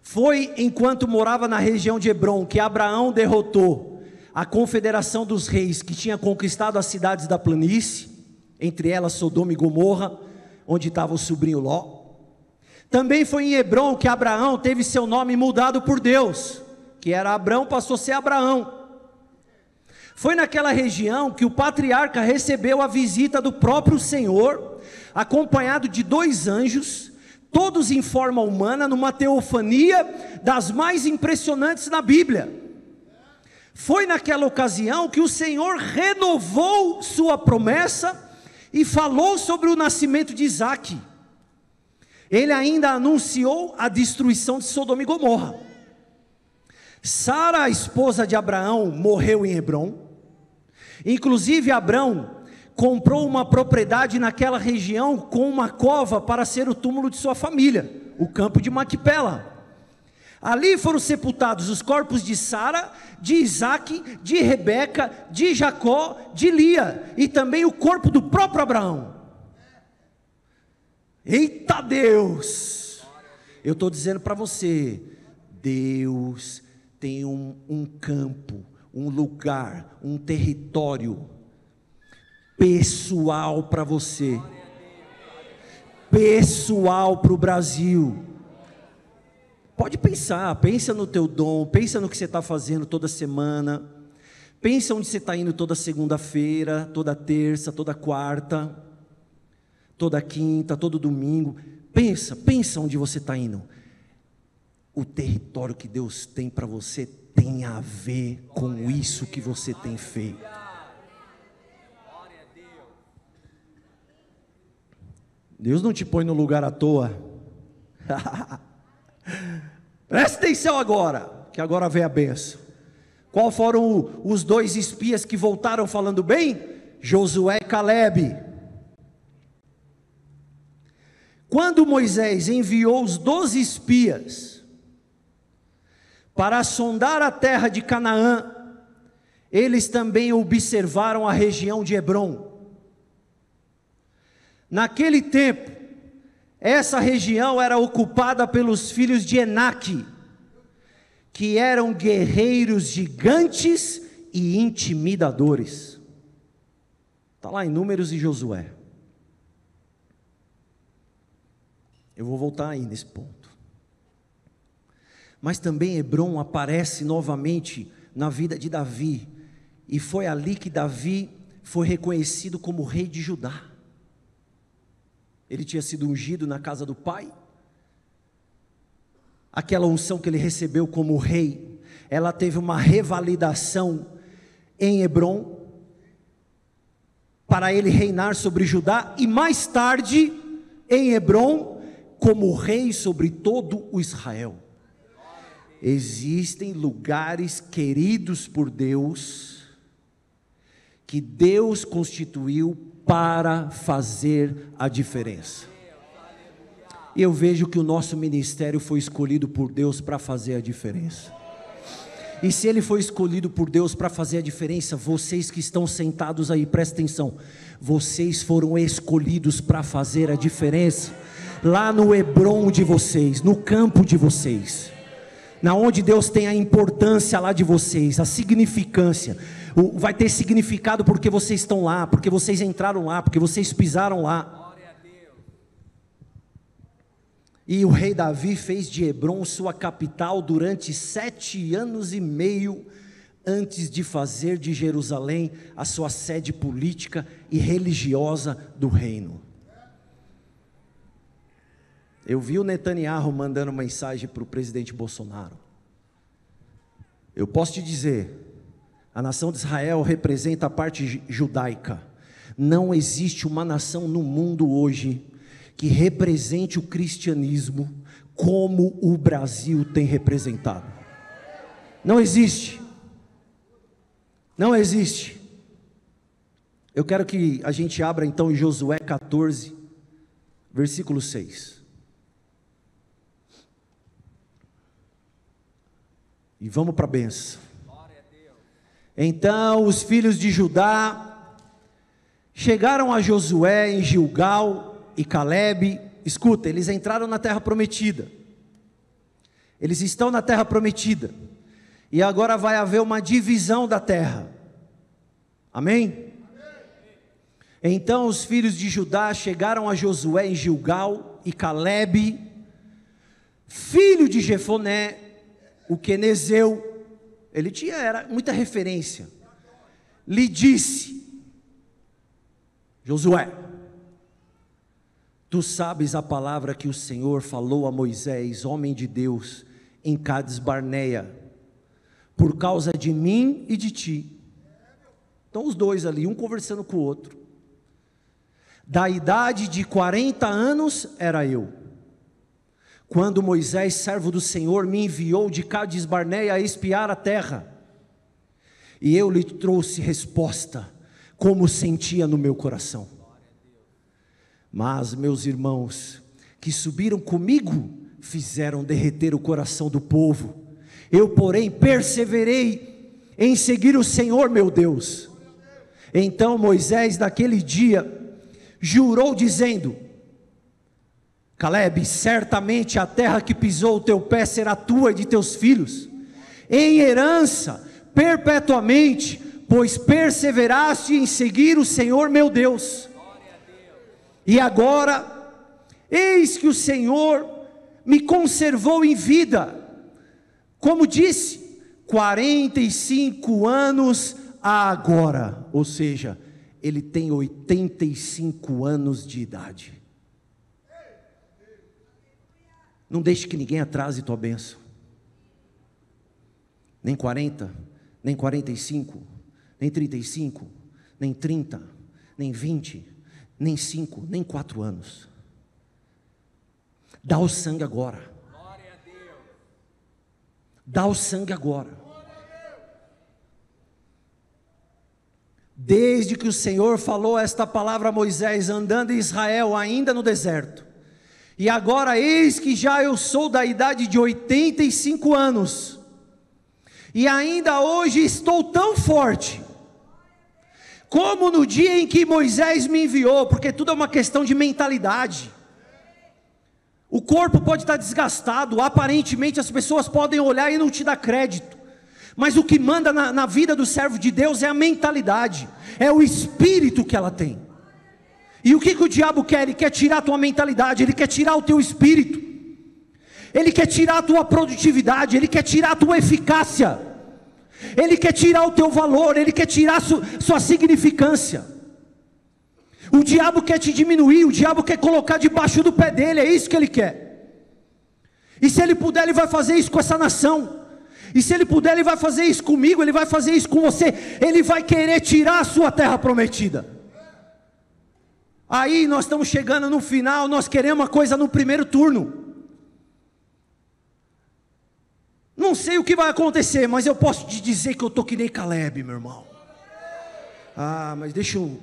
Foi enquanto morava na região de Hebrom que Abraão derrotou a confederação dos reis que tinha conquistado as cidades da planície, entre elas Sodoma e Gomorra, onde estava o sobrinho Ló. Também foi em Hebrom que Abraão teve seu nome mudado por Deus, que era Abrão, passou a ser Abraão. Foi naquela região que o patriarca recebeu a visita do próprio Senhor, acompanhado de 2 anjos, todos em forma humana, numa teofania das mais impressionantes na Bíblia. Foi naquela ocasião que o Senhor renovou sua promessa e falou sobre o nascimento de Isaque. Ele ainda anunciou a destruição de Sodoma e Gomorra. Sara, a esposa de Abraão, morreu em Hebrom. Inclusive Abraão comprou uma propriedade naquela região com uma cova para ser o túmulo de sua família, o campo de Macpela. Ali foram sepultados os corpos de Sara, de Isaque, de Rebeca, de Jacó, de Lia, e também o corpo do próprio Abraão. Eita Deus! Eu estou dizendo para você, Deus tem um campo, um lugar, um território pessoal para você, pessoal para o Brasil. Pode pensar, pensa no teu dom, pensa no que você está fazendo toda semana, pensa onde você está indo toda segunda-feira, toda terça, toda quarta, toda quinta, todo domingo. Pensa onde você está indo. O território que Deus tem para você tem a ver com isso que você tem feito. Deus não te põe no lugar à toa. Presta atenção agora, que agora vem a bênção. Qual foram os 2 espias que voltaram falando bem? Josué e Calebe. Quando Moisés enviou os 12 espias para sondar a terra de Canaã, eles também observaram a região de Hebrom. Naquele tempo, essa região era ocupada pelos filhos de Enaque, que eram guerreiros gigantes e intimidadores. Está lá em Números e Josué. Eu vou voltar aí nesse ponto. Mas também Hebrom aparece novamente na vida de Davi, e foi ali que Davi foi reconhecido como rei de Judá. Ele tinha sido ungido na casa do pai. Aquela unção que ele recebeu como rei, ela teve uma revalidação em Hebrom, para ele reinar sobre Judá, e mais tarde, em Hebrom, como rei sobre todo o Israel. Existem lugares queridos por Deus, que Deus constituiu para fazer a diferença. E eu vejo que o nosso ministério foi escolhido por Deus para fazer a diferença. E se ele foi escolhido por Deus para fazer a diferença, vocês que estão sentados aí, prestem atenção, vocês foram escolhidos para fazer a diferença, lá no Hebrom de vocês, no campo de vocês, na onde Deus tem a importância lá de vocês, a significância, vai ter significado porque vocês estão lá, porque vocês entraram lá, porque vocês pisaram lá. E o rei Davi fez de Hebrom sua capital durante 7 anos e meio, antes de fazer de Jerusalém a sua sede política e religiosa do reino. Eu vi o Netanyahu mandando mensagem para o presidente Bolsonaro. Eu posso te dizer, a nação de Israel representa a parte judaica. Não existe uma nação no mundo hoje que represente o cristianismo como o Brasil tem representado. Não existe. Não existe. Eu quero que a gente abra então em Josué 14, versículo 6. E vamos para a bênção. Então os filhos de Judá chegaram a Josué em Gilgal e Calebe. Escuta, eles entraram na terra prometida. Eles estão na terra prometida. E agora vai haver uma divisão da terra. Amém? Então os filhos de Judá chegaram a Josué em Gilgal e Calebe, filho de Jefoné, o quenezeu, ele era muita referência, lhe disse: Josué, tu sabes a palavra que o Senhor falou a Moisés, homem de Deus, em Cades Barneia, por causa de mim e de ti. Então os dois ali, um conversando com o outro. Da idade de 40 anos era eu, quando Moisés, servo do Senhor, me enviou de Cades Barneia a espiar a terra, e eu lhe trouxe resposta, como sentia no meu coração. Mas meus irmãos, que subiram comigo, fizeram derreter o coração do povo. Eu, porém, perseverei em seguir o Senhor meu Deus. Então Moisés, naquele dia, jurou dizendo: Calebe, certamente a terra que pisou o teu pé será tua e de teus filhos, em herança, perpetuamente, pois perseveraste em seguir o Senhor meu Deus. E agora, eis que o Senhor me conservou em vida, como disse, 45 anos agora, ou seja, ele tem 85 anos de idade. Não deixe que ninguém atrase tua bênção, nem 40, nem 45, nem 35, nem 30, nem 20, nem 5, nem 4 anos. Dá o sangue agora. Dá o sangue agora. Desde que o Senhor falou esta palavra a Moisés, andando em Israel ainda no deserto, e agora eis que já eu sou da idade de 85 anos, e ainda hoje estou tão forte, como no dia em que Moisés me enviou, porque tudo é uma questão de mentalidade. O corpo pode estar desgastado, aparentemente as pessoas podem olhar e não te dar crédito, mas o que manda na vida do servo de Deus é a mentalidade, é o espírito que ela tem. E o que o diabo quer? Ele quer tirar a tua mentalidade, ele quer tirar o teu espírito, ele quer tirar a tua produtividade, ele quer tirar a tua eficácia, ele quer tirar o teu valor, ele quer tirar sua significância. O diabo quer te diminuir, o diabo quer colocar debaixo do pé dele, é isso que ele quer. E se ele puder, ele vai fazer isso com essa nação. E se ele puder, ele vai fazer isso comigo, ele vai fazer isso com você. Ele vai querer tirar a sua terra prometida. Aí nós estamos chegando no final, nós queremos uma coisa no primeiro turno. Não sei o que vai acontecer, mas eu posso te dizer que eu estou que nem Caleb, meu irmão. Ah, mas deixa eu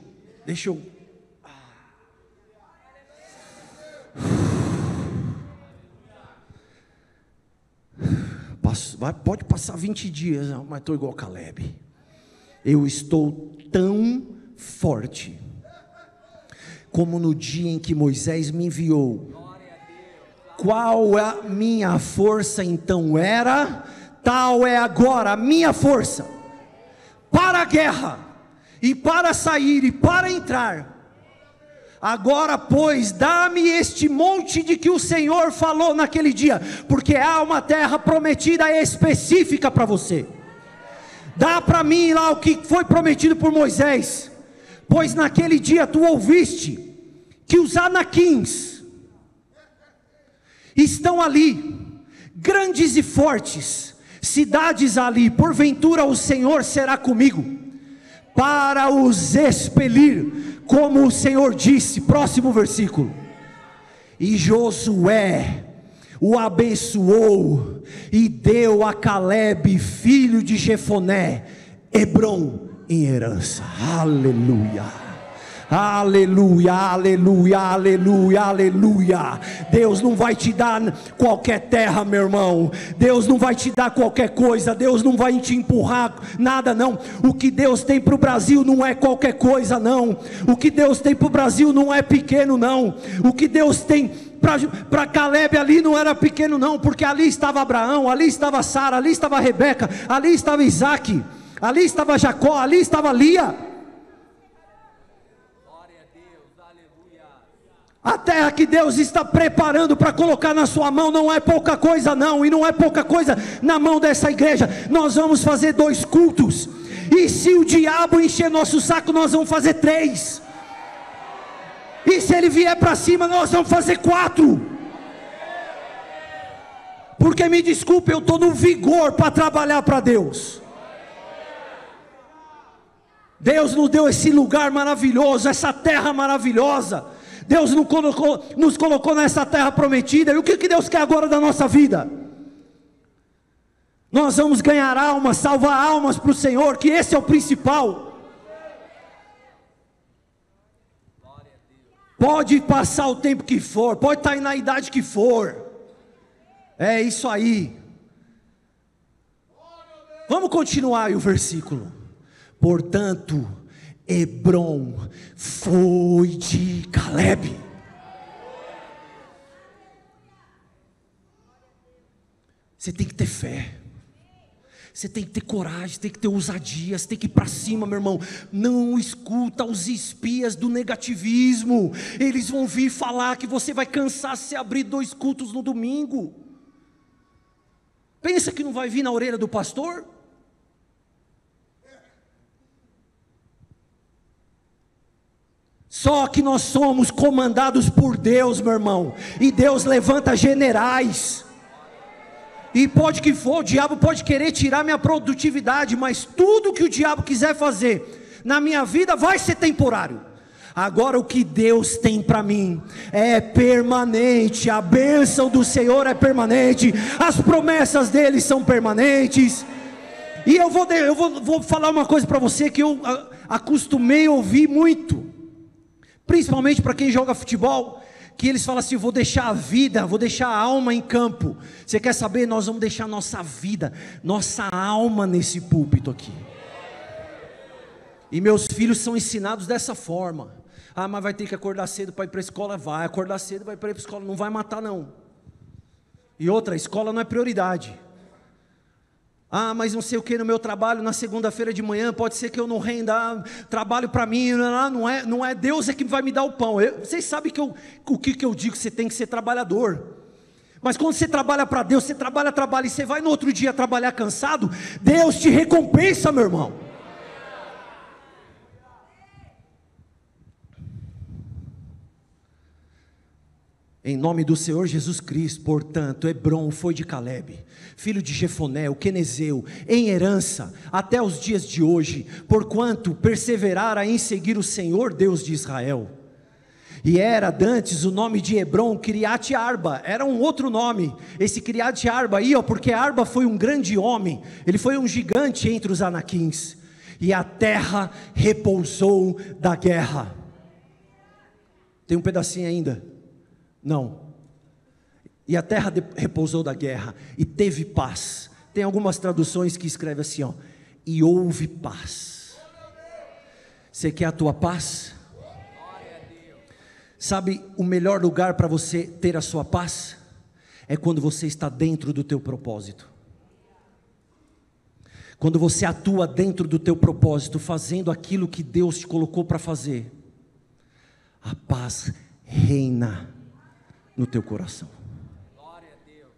pode passar 20 dias, mas estou igual Caleb. Eu estou tão forte, como no dia em que Moisés me enviou. Qual a minha força então era, tal é agora a minha força, para a guerra, e para sair, e para entrar. Agora, pois, dá-me este monte de que o Senhor falou naquele dia, porque há uma terra prometida específica para você. Dá para mim lá o que foi prometido por Moisés, pois naquele dia tu ouviste que os anaquins estão ali, grandes e fortes, cidades ali, porventura o Senhor será comigo, para os expelir, como o Senhor disse. Próximo versículo. E Josué o abençoou e deu a Caleb, filho de Jefoné, Hebrom em herança. Aleluia. Aleluia, aleluia, aleluia, aleluia. Deus não vai te dar qualquer terra, meu irmão. Deus não vai te dar qualquer coisa. Deus não vai te empurrar nada, não. O que Deus tem para o Brasil não é qualquer coisa, não. O que Deus tem para o Brasil não é pequeno, não. O que Deus tem para Caleb ali não era pequeno, não, porque ali estava Abraão, ali estava Sara, ali estava Rebeca, ali estava Isaac, ali estava Jacó, ali estava Lia. A terra que Deus está preparando para colocar na sua mão não é pouca coisa, não, e não é pouca coisa na mão dessa igreja. Nós vamos fazer 2 cultos, e se o diabo encher nosso saco, nós vamos fazer 3, e se ele vier para cima, nós vamos fazer 4, porque me desculpe, eu estou no vigor para trabalhar para Deus. Deus nos deu esse lugar maravilhoso, essa terra maravilhosa. Deus nos colocou nessa terra prometida. E o que Deus quer agora da nossa vida? Nós vamos ganhar almas, salvar almas para o Senhor, que esse é o principal. Pode passar o tempo que for, pode estar na idade que for, é isso aí. Vamos continuar aí o versículo. Portanto, Hebrom foi de Caleb. Você tem que ter fé. Você tem que ter coragem, tem que ter ousadia, você tem que ir para cima, meu irmão. Não escuta os espias do negativismo. Eles vão vir falar que você vai cansar se abrir 2 cultos no domingo. Pensa que não vai vir na orelha do pastor? Só que nós somos comandados por Deus, meu irmão. E Deus levanta generais. E pode que for, o diabo pode querer tirar minha produtividade, mas tudo que o diabo quiser fazer na minha vida vai ser temporário. Agora o que Deus tem para mim é permanente. A bênção do Senhor é permanente. As promessas dele são permanentes. E eu vou falar uma coisa para você que eu acostumei a ouvir muito, principalmente para quem joga futebol, que eles falam assim: vou deixar a vida, vou deixar a alma em campo. Você quer saber? Nós vamos deixar nossa vida, nossa alma nesse púlpito aqui. E meus filhos são ensinados dessa forma. Ah, mas vai ter que acordar cedo para ir para a escola? Vai acordar cedo, vai para ir para a escola, não vai matar não. E outra, a escola não é prioridade. Ah, mas não sei o que no meu trabalho, na segunda-feira de manhã, pode ser que eu não renda, trabalho para mim, não é Deus é que vai me dar o pão. Vocês sabem que o que eu digo, você tem que ser trabalhador. Mas quando você trabalha para Deus, você trabalha, e você vai no outro dia trabalhar cansado, Deus te recompensa, meu irmão. Em nome do Senhor Jesus Cristo, portanto, Hebrom foi de Calebe, filho de Jefoné, o quenezeu, em herança, até os dias de hoje, porquanto perseverara em seguir o Senhor Deus de Israel. E era dantes o nome de Hebrom, Kiriat Arba, era um outro nome, esse Kiriat Arba aí, porque Arba foi um grande homem, ele foi um gigante entre os anaquins, e a terra repousou da guerra. Tem um pedacinho ainda? Não. E a terra repousou da guerra e teve paz. Tem algumas traduções que escrevem assim, ó: e houve paz. Você quer a tua paz? Sabe, o melhor lugar para você ter a sua paz é quando você está dentro do teu propósito. Quando você atua dentro do teu propósito, fazendo aquilo que Deus te colocou para fazer, a paz reina no teu coração. Glória a Deus.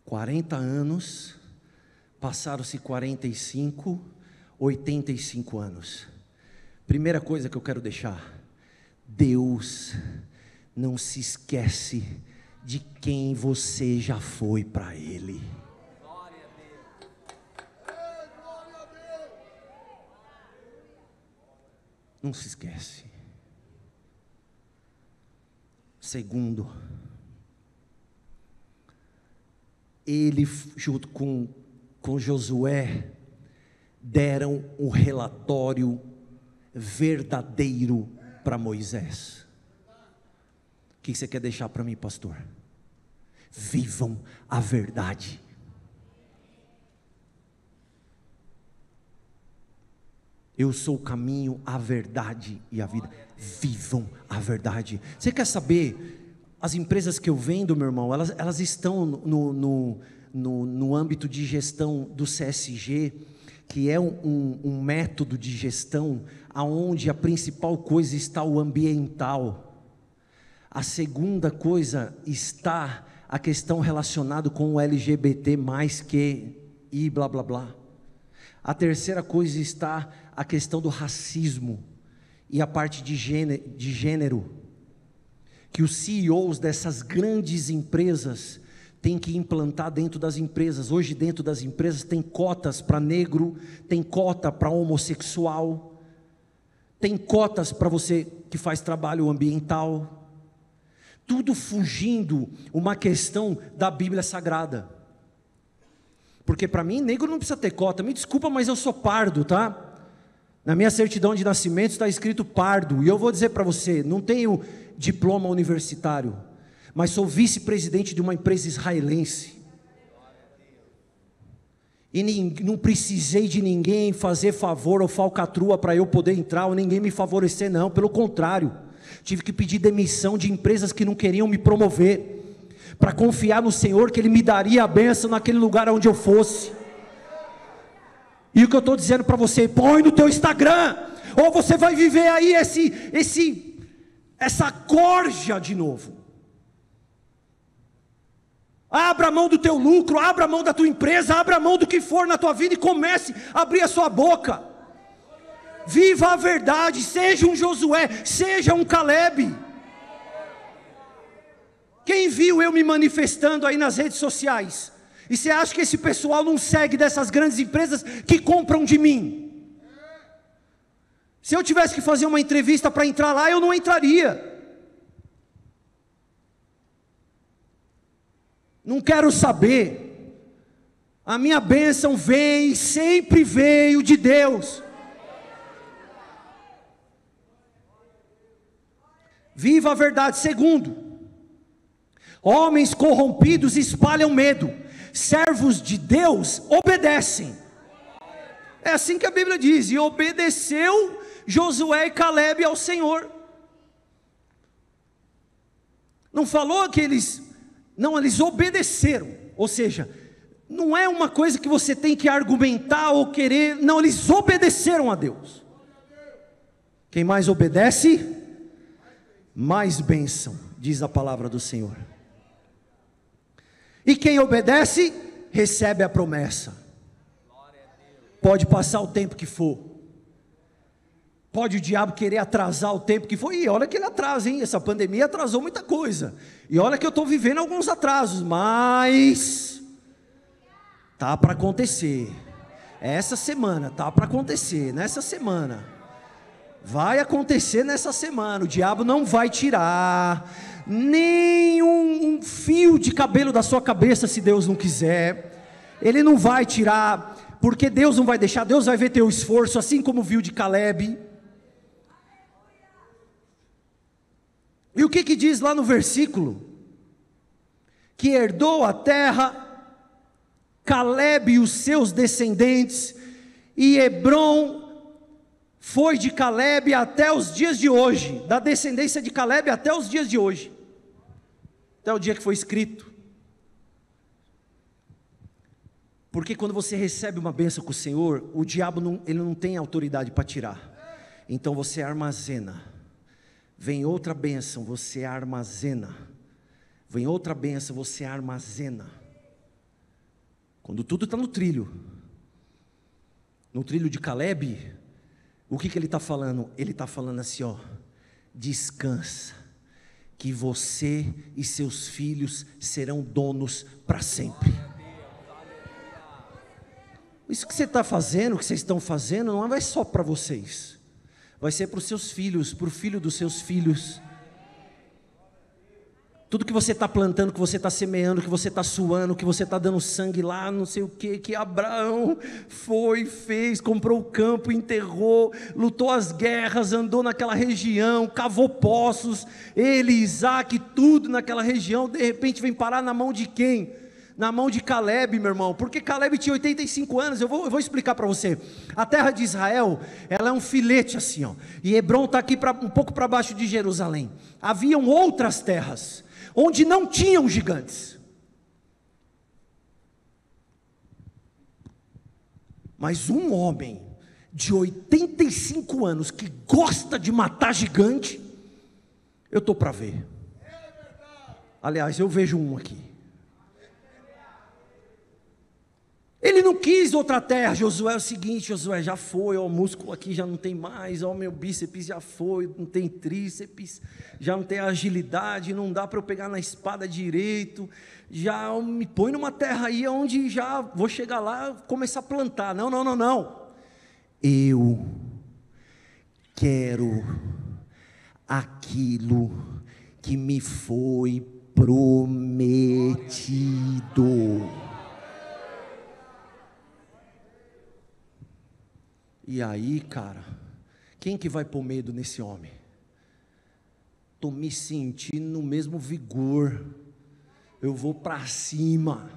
Quarenta anos, passaram-se 45, 85 anos. Primeira coisa que eu quero deixar: Deus não se esquece de quem você já foi para Ele. Não se esquece. Segundo, ele junto com Josué deram um relatório verdadeiro para Moisés. O que você quer deixar para mim, pastor? Vivam a verdade. Eu sou o caminho, a verdade e a vida. Vivam a verdade. Você quer saber? As empresas que eu vendo, meu irmão, elas estão no âmbito de gestão do CSG, que é um método de gestão aonde a principal coisa está o ambiental. A segunda coisa está a questão relacionada com o LGBT+, que e blá blá blá. A terceira coisa está a questão do racismo e a parte de gênero, que os CEOs dessas grandes empresas têm que implantar dentro das empresas. Hoje dentro das empresas tem cotas para negro, tem cota para homossexual, tem cotas para você que faz trabalho ambiental, tudo fugindo uma questão da Bíblia Sagrada. Porque para mim, negro não precisa ter cota. Me desculpa, mas eu sou pardo, tá? Na minha certidão de nascimento está escrito pardo. E eu vou dizer para você, não tenho diploma universitário, mas sou vice-presidente de uma empresa israelense. E não precisei de ninguém fazer favor ou falcatrua para eu poder entrar, ou ninguém me favorecer, não. Pelo contrário, tive que pedir demissão de empresas que não queriam me promover, para confiar no Senhor que Ele me daria a bênção naquele lugar onde eu fosse. E o que eu estou dizendo para você, põe no teu Instagram, ou você vai viver aí essa corja de novo. Abra mão do teu lucro, abra mão da tua empresa, abra mão do que for na tua vida e comece a abrir a sua boca. Viva a verdade, seja um Josué, seja um Caleb. Quem viu eu me manifestando aí nas redes sociais? E você acha que esse pessoal não segue dessas grandes empresas que compram de mim? Se eu tivesse que fazer uma entrevista para entrar lá, eu não entraria. Não quero saber. A minha bênção vem, sempre veio de Deus. Viva a verdade. Segundo, homens corrompidos espalham medo, servos de Deus obedecem. É assim que a Bíblia diz, e obedeceu Josué e Caleb ao Senhor. Não falou que eles obedeceram, ou seja, não é uma coisa que você tem que argumentar ou querer, não, eles obedeceram a Deus. Quem mais obedece, mais bênção, diz a palavra do Senhor. E quem obedece, recebe a promessa. Pode passar o tempo que for, pode o diabo querer atrasar o tempo que for, e olha que ele atrasa, hein? Essa pandemia atrasou muita coisa, e olha que eu estou vivendo alguns atrasos, mas tá para acontecer, essa semana, tá para acontecer, nessa semana, vai acontecer nessa semana, o diabo não vai tirar nem um fio de cabelo da sua cabeça, se Deus não quiser, Ele não vai tirar, porque Deus não vai deixar, Deus vai ver teu esforço, assim como viu de Caleb. E o que diz lá no versículo? Que herdou a terra, Caleb e os seus descendentes, e Hebrom foi de Caleb até os dias de hoje, da descendência de Caleb até os dias de hoje, até o dia que foi escrito. Porque quando você recebe uma bênção com o Senhor, o diabo ele não tem autoridade para tirar, então você armazena. Vem outra bênção, você armazena. Vem outra bênção, você armazena. Quando tudo está no trilho de Caleb, o que ele está falando? Ele está falando assim, ó, descansa, que você e seus filhos serão donos para sempre. Isso que você está fazendo, o que vocês estão fazendo, não vai só para vocês, vai ser para os seus filhos, para o filho dos seus filhos. Tudo que você está plantando, que você está semeando, que você está suando, que você está dando sangue lá, não sei o que Abraão foi, fez, comprou o campo, enterrou, lutou as guerras, andou naquela região, cavou poços, ele, Isaac, tudo naquela região, de repente vem parar na mão de quem? Na mão de Caleb, meu irmão, porque Caleb tinha 85 anos, eu vou explicar para você. A terra de Israel, ela é um filete assim, ó, e Hebrom está aqui um pouco para baixo de Jerusalém. Haviam outras terras, onde não tinham gigantes, mas um homem de 85 anos, que gosta de matar gigante, eu estou para ver. Aliás, eu vejo um aqui. Ele não quis outra terra. Josué é o seguinte, Josué, já foi, ó, o músculo aqui já não tem mais, ó, meu bíceps já foi, não tem tríceps, já não tem agilidade, não dá para eu pegar na espada direito, já me põe numa terra aí onde já vou chegar lá, começar a plantar. Não, eu quero aquilo que me foi prometido. E aí, cara, quem que vai pôr medo nesse homem? Estou me sentindo no mesmo vigor, eu vou para cima,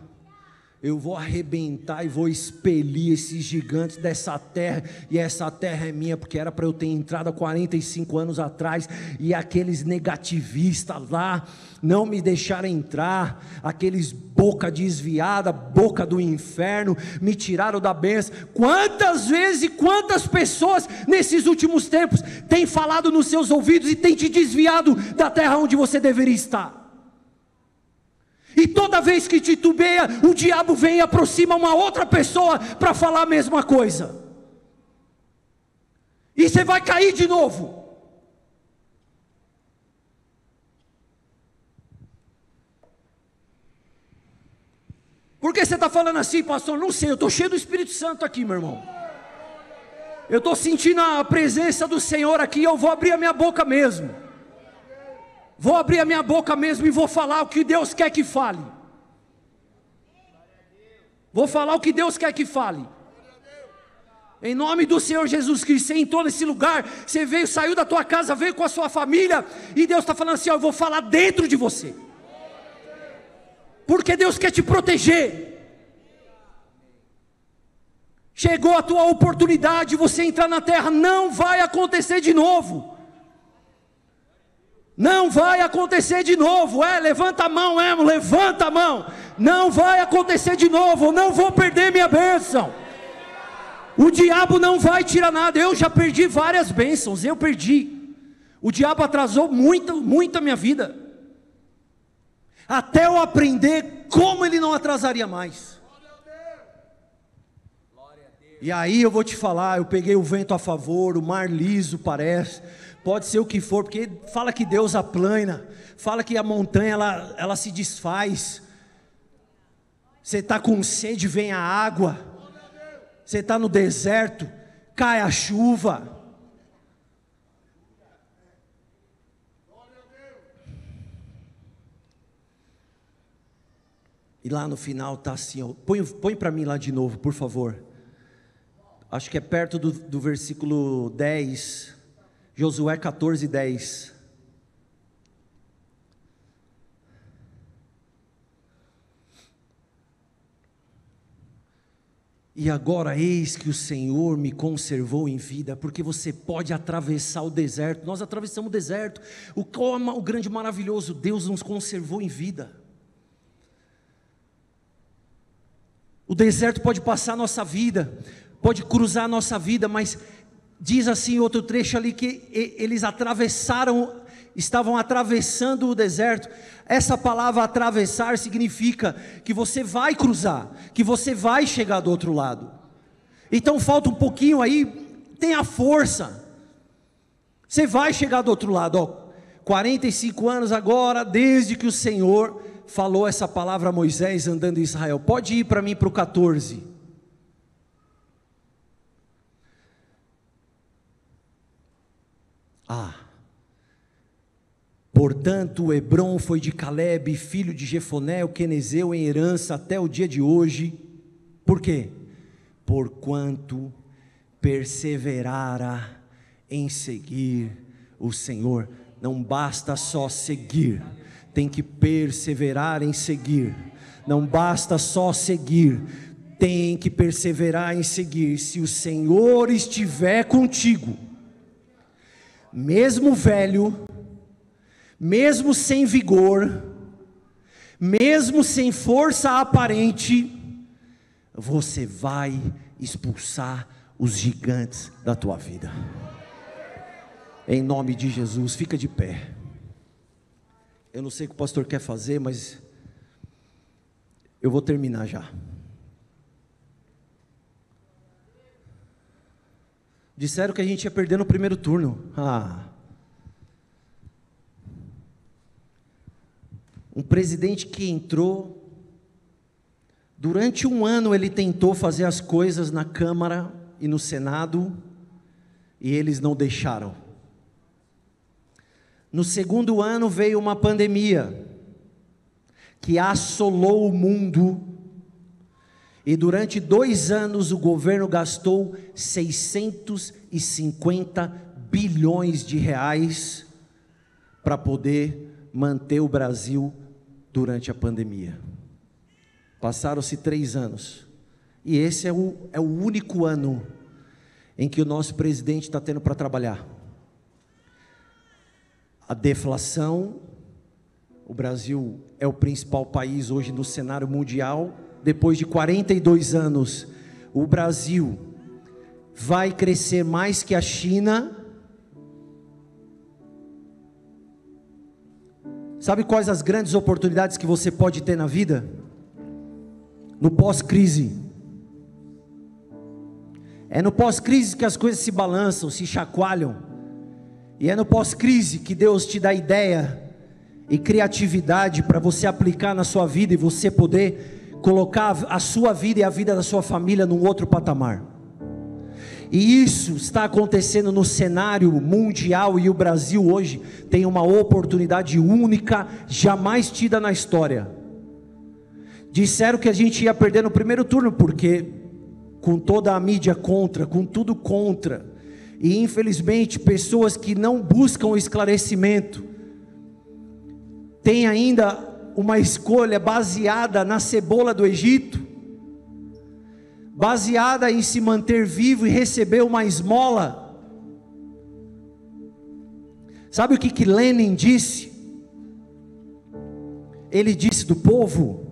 Eu vou arrebentar e vou expelir esses gigantes dessa terra, e essa terra é minha, porque era para eu ter entrado há 45 anos atrás, e aqueles negativistas lá não me deixaram entrar, aqueles boca desviada, boca do inferno, me tiraram da bênção. Quantas vezes e quantas pessoas nesses últimos tempos têm falado nos seus ouvidos e têm te desviado da terra onde você deveria estar? E toda vez que titubeia, o diabo vem e aproxima uma outra pessoa para falar a mesma coisa. E você vai cair de novo. Por que você está falando assim, pastor? Não sei, eu estou cheio do Espírito Santo aqui, meu irmão. Eu estou sentindo a presença do Senhor aqui, eu vou abrir a minha boca mesmo. Vou abrir a minha boca mesmo e vou falar o que Deus quer que fale. Vou falar o que Deus quer que fale. Em nome do Senhor Jesus Cristo. Você entrou nesse lugar, você veio, saiu da tua casa, veio com a sua família, e Deus está falando assim, ó, eu vou falar dentro de você. Porque Deus quer te proteger. Chegou a tua oportunidade de você entrar na terra, não vai acontecer de novo. Não vai acontecer de novo. Levanta a mão, levanta a mão. Não vai acontecer de novo. Eu não vou perder minha bênção. O diabo não vai tirar nada. Eu já perdi várias bênçãos. Eu perdi. O diabo atrasou muito a minha vida, até eu aprender como ele não atrasaria mais. E aí eu vou te falar, eu peguei o vento a favor, o mar liso parece, pode ser o que for, porque fala que Deus aplana, fala que a montanha ela se desfaz. Você está com sede, vem a água. Você está no deserto, cai a chuva. E lá no final está assim, ó, põe para mim lá de novo, por favor. Acho que é perto do versículo 10, Josué 14, 10. E agora eis que o Senhor me conservou em vida, porque você pode atravessar o deserto. Nós atravessamos o deserto. O grande maravilhoso Deus nos conservou em vida. O deserto pode passar a nossa vida, pode cruzar a nossa vida, mas diz assim outro trecho ali que eles estavam atravessando o deserto. Essa palavra atravessar significa que você vai cruzar, que você vai chegar do outro lado. Então falta um pouquinho aí, tenha força, você vai chegar do outro lado, ó. 45 anos agora, desde que o Senhor falou essa palavra a Moisés andando em Israel. Pode ir para mim para o 14. Portanto, Hebrom foi de Calebe, filho de Jefoné, o quenezeu, em herança até o dia de hoje. Por quê? Porquanto perseverara em seguir o Senhor. Não basta só seguir, tem que perseverar em seguir. Não basta só seguir, tem que perseverar em seguir. Se o Senhor estiver contigo, mesmo velho, mesmo sem vigor, mesmo sem força aparente, você vai expulsar os gigantes da tua vida. Em nome de Jesus, fica de pé. Eu não sei o que o pastor quer fazer, mas eu vou terminar já. Disseram que a gente ia perder no primeiro turno. Um presidente que entrou, durante um ano ele tentou fazer as coisas na Câmara e no Senado, e eles não deixaram. No segundo ano veio uma pandemia, que assolou o mundo, e durante 2 anos o governo gastou 650 bilhões de reais, para poder manter o Brasil durante a pandemia. Passaram-se 3 anos. E esse é o único ano em que o nosso presidente está tendo para trabalhar. A deflação, o Brasil é o principal país hoje no cenário mundial. Depois de 42 anos, o Brasil vai crescer mais que a China. Sabe quais as grandes oportunidades que você pode ter na vida? No pós-crise. É no pós-crise que as coisas se balançam, se chacoalham. E é no pós-crise que Deus te dá ideia e criatividade para você aplicar na sua vida e você poder colocar a sua vida e a vida da sua família num outro patamar. E isso está acontecendo no cenário mundial, e o Brasil hoje tem uma oportunidade única, jamais tida na história. Disseram que a gente ia perder no primeiro turno, porque com toda a mídia contra, com tudo contra, e infelizmente pessoas que não buscam o esclarecimento, têm ainda uma escolha baseada na cebola do Egito, baseada em se manter vivo e receber uma esmola. Sabe o que Lenin disse? Ele disse do povo,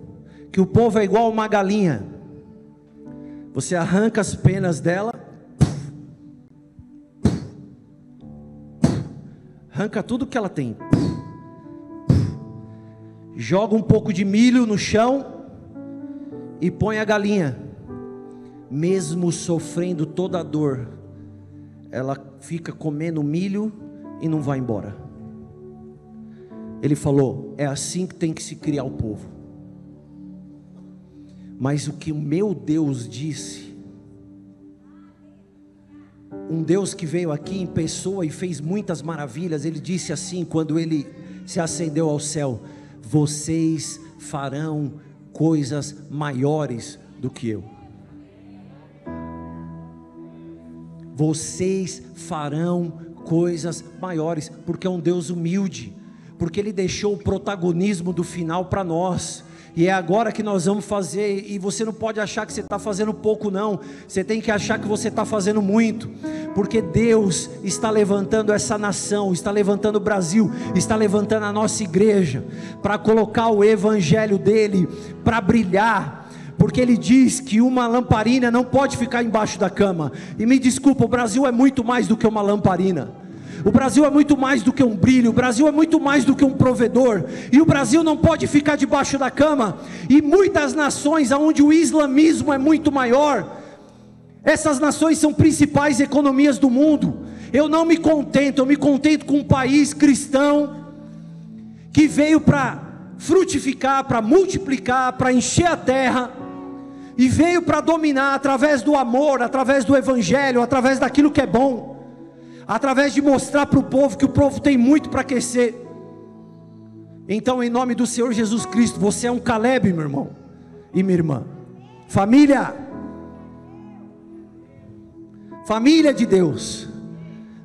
que o povo é igual uma galinha. Você arranca as penas dela, arranca tudo que ela tem, joga um pouco de milho no chão e põe a galinha. Mesmo sofrendo toda a dor, ela fica comendo milho e não vai embora. Ele falou, é assim que tem que se criar o povo. Mas o que o meu Deus disse, um Deus que veio aqui em pessoa e fez muitas maravilhas, ele disse assim, quando ele se ascendeu ao céu: vocês farão coisas maiores do que eu. Vocês farão coisas maiores, porque é um Deus humilde, porque Ele deixou o protagonismo do final para nós, e é agora que nós vamos fazer. E você não pode achar que você está fazendo pouco, não. Você tem que achar que você está fazendo muito, porque Deus está levantando essa nação, está levantando o Brasil, está levantando a nossa igreja, para colocar o evangelho dEle, para brilhar, porque Ele diz que uma lamparina não pode ficar embaixo da cama. E me desculpa, o Brasil é muito mais do que uma lamparina. O Brasil é muito mais do que um brilho. O Brasil é muito mais do que um provedor. E o Brasil não pode ficar debaixo da cama. E muitas nações onde o islamismo é muito maior, essas nações são principais economias do mundo. Eu não me contento, eu me contento com um país cristão que veio para frutificar, para multiplicar, para encher a terra, e veio para dominar através do amor, através do evangelho, através daquilo que é bom, através de mostrar para o povo que o povo tem muito para aquecer. Então, em nome do Senhor Jesus Cristo, você é um Caleb, meu irmão e minha irmã. Família de Deus,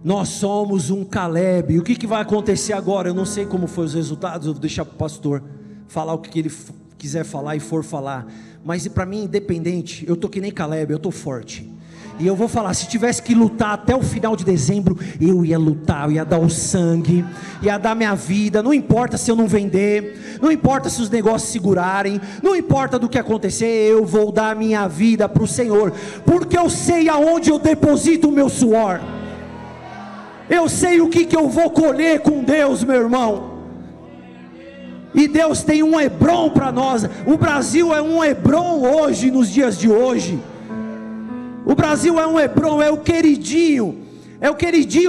nós somos um Caleb. E o que vai acontecer agora? Eu não sei como foram os resultados, eu vou deixar para o pastor falar o que ele quiser falar e for falar. Mas para mim, independente, eu estou que nem Caleb, eu estou forte. E eu vou falar, se tivesse que lutar até o final de dezembro, eu ia lutar, eu ia dar o sangue, ia dar minha vida. Não importa se eu não vender, não importa se os negócios segurarem, não importa do que acontecer, eu vou dar minha vida para o Senhor, porque eu sei aonde eu deposito o meu suor. Eu sei o que eu vou colher com Deus, meu irmão. E Deus tem um Hebrom para nós. O Brasil é um Hebrom hoje, nos dias de hoje. O Brasil é um Hebrom, é o queridinho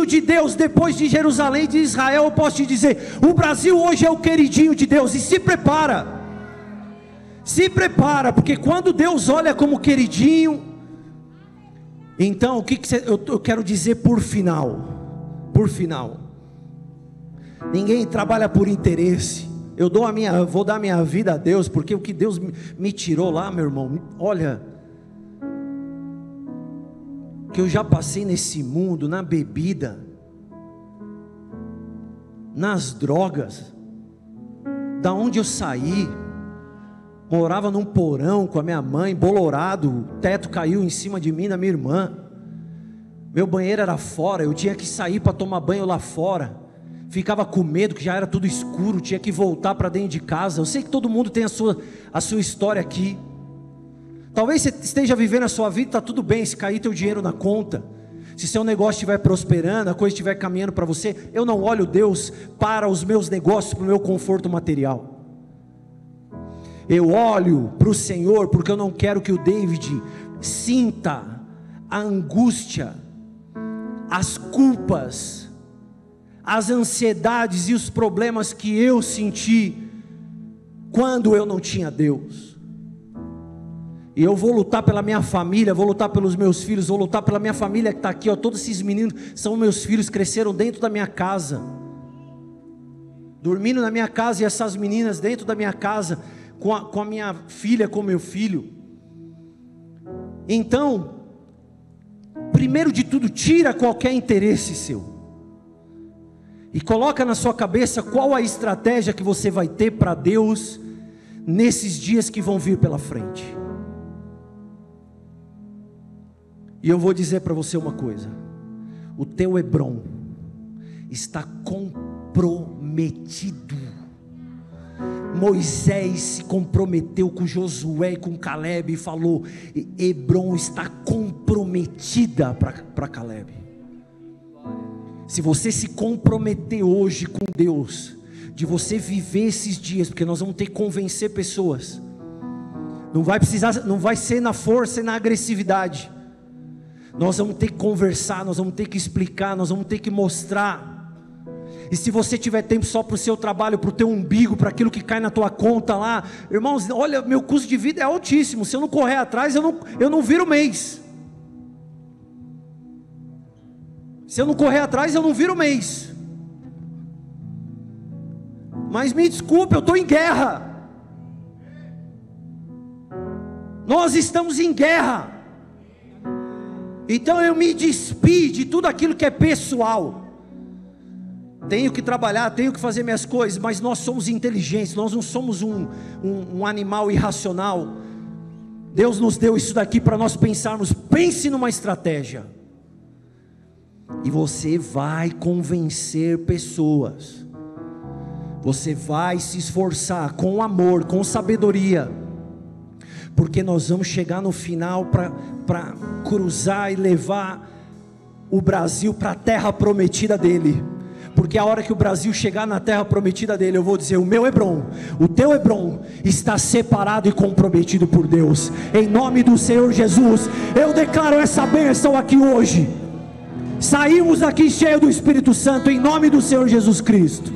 de Deus. Depois de Jerusalém e de Israel, eu posso te dizer, o Brasil hoje é o queridinho de Deus. E se prepara, porque quando Deus olha como queridinho, então eu quero dizer por final, ninguém trabalha por interesse. Eu vou dar minha vida a Deus, porque o que Deus me tirou lá, meu irmão, olha, que eu já passei nesse mundo, na bebida, nas drogas, da onde eu saí, Morava num porão com a minha mãe, bolorado, o teto caiu em cima de mim, da minha irmã. Meu banheiro era fora, eu tinha que sair para tomar banho lá fora. Ficava com medo que já era tudo escuro, tinha que voltar para dentro de casa. Eu sei que todo mundo tem a sua história aqui. Talvez você esteja vivendo a sua vida, está tudo bem, se cair teu dinheiro na conta, se seu negócio estiver prosperando, a coisa estiver caminhando para você. Eu não olho Deus para os meus negócios, para o meu conforto material. Eu olho para o Senhor, porque eu não quero que o David sinta a angústia, as culpas, as ansiedades e os problemas que eu senti quando eu não tinha Deus. E eu vou lutar pela minha família, vou lutar pelos meus filhos, vou lutar pela minha família que está aqui, ó. Todos esses meninos são meus filhos, cresceram dentro da minha casa, dormindo na minha casa, e essas meninas dentro da minha casa, com a minha filha, com meu filho. Então, primeiro de tudo, tira qualquer interesse seu, e coloca na sua cabeça qual a estratégia que você vai ter para Deus, nesses dias que vão vir pela frente. E eu vou dizer para você uma coisa: o teu Hebron está comprometido. Moisés se comprometeu com Josué e com Caleb e falou: Hebron está comprometida para Caleb. Se você se comprometer hoje com Deus, de você viver esses dias, porque nós vamos ter que convencer pessoas, não vai ser na força e na agressividade, nós vamos ter que conversar, nós vamos ter que explicar, nós vamos ter que mostrar. E se você tiver tempo só para o seu trabalho, para o teu umbigo, para aquilo que cai na tua conta lá, irmãos, olha, meu custo de vida é altíssimo. Se eu não correr atrás, eu não viro mês. Se eu não correr atrás, eu não viro mês. Mas me desculpe, eu estou em guerra. Nós estamos em guerra. Então eu me despi de tudo aquilo que é pessoal. Tenho que trabalhar, tenho que fazer minhas coisas, mas nós somos inteligentes, nós não somos um animal irracional. Deus nos deu isso daqui para nós pensarmos. Pense numa estratégia, e você vai convencer pessoas, você vai se esforçar com amor, com sabedoria, porque nós vamos chegar no final para cruzar e levar o Brasil para a terra prometida dele. Porque a hora que o Brasil chegar na terra prometida dele, eu vou dizer: o meu Hebron, o teu Hebron está separado e comprometido por Deus. Em nome do Senhor Jesus, eu declaro essa bênção aqui hoje. Saímos daqui cheio do Espírito Santo, em nome do Senhor Jesus Cristo.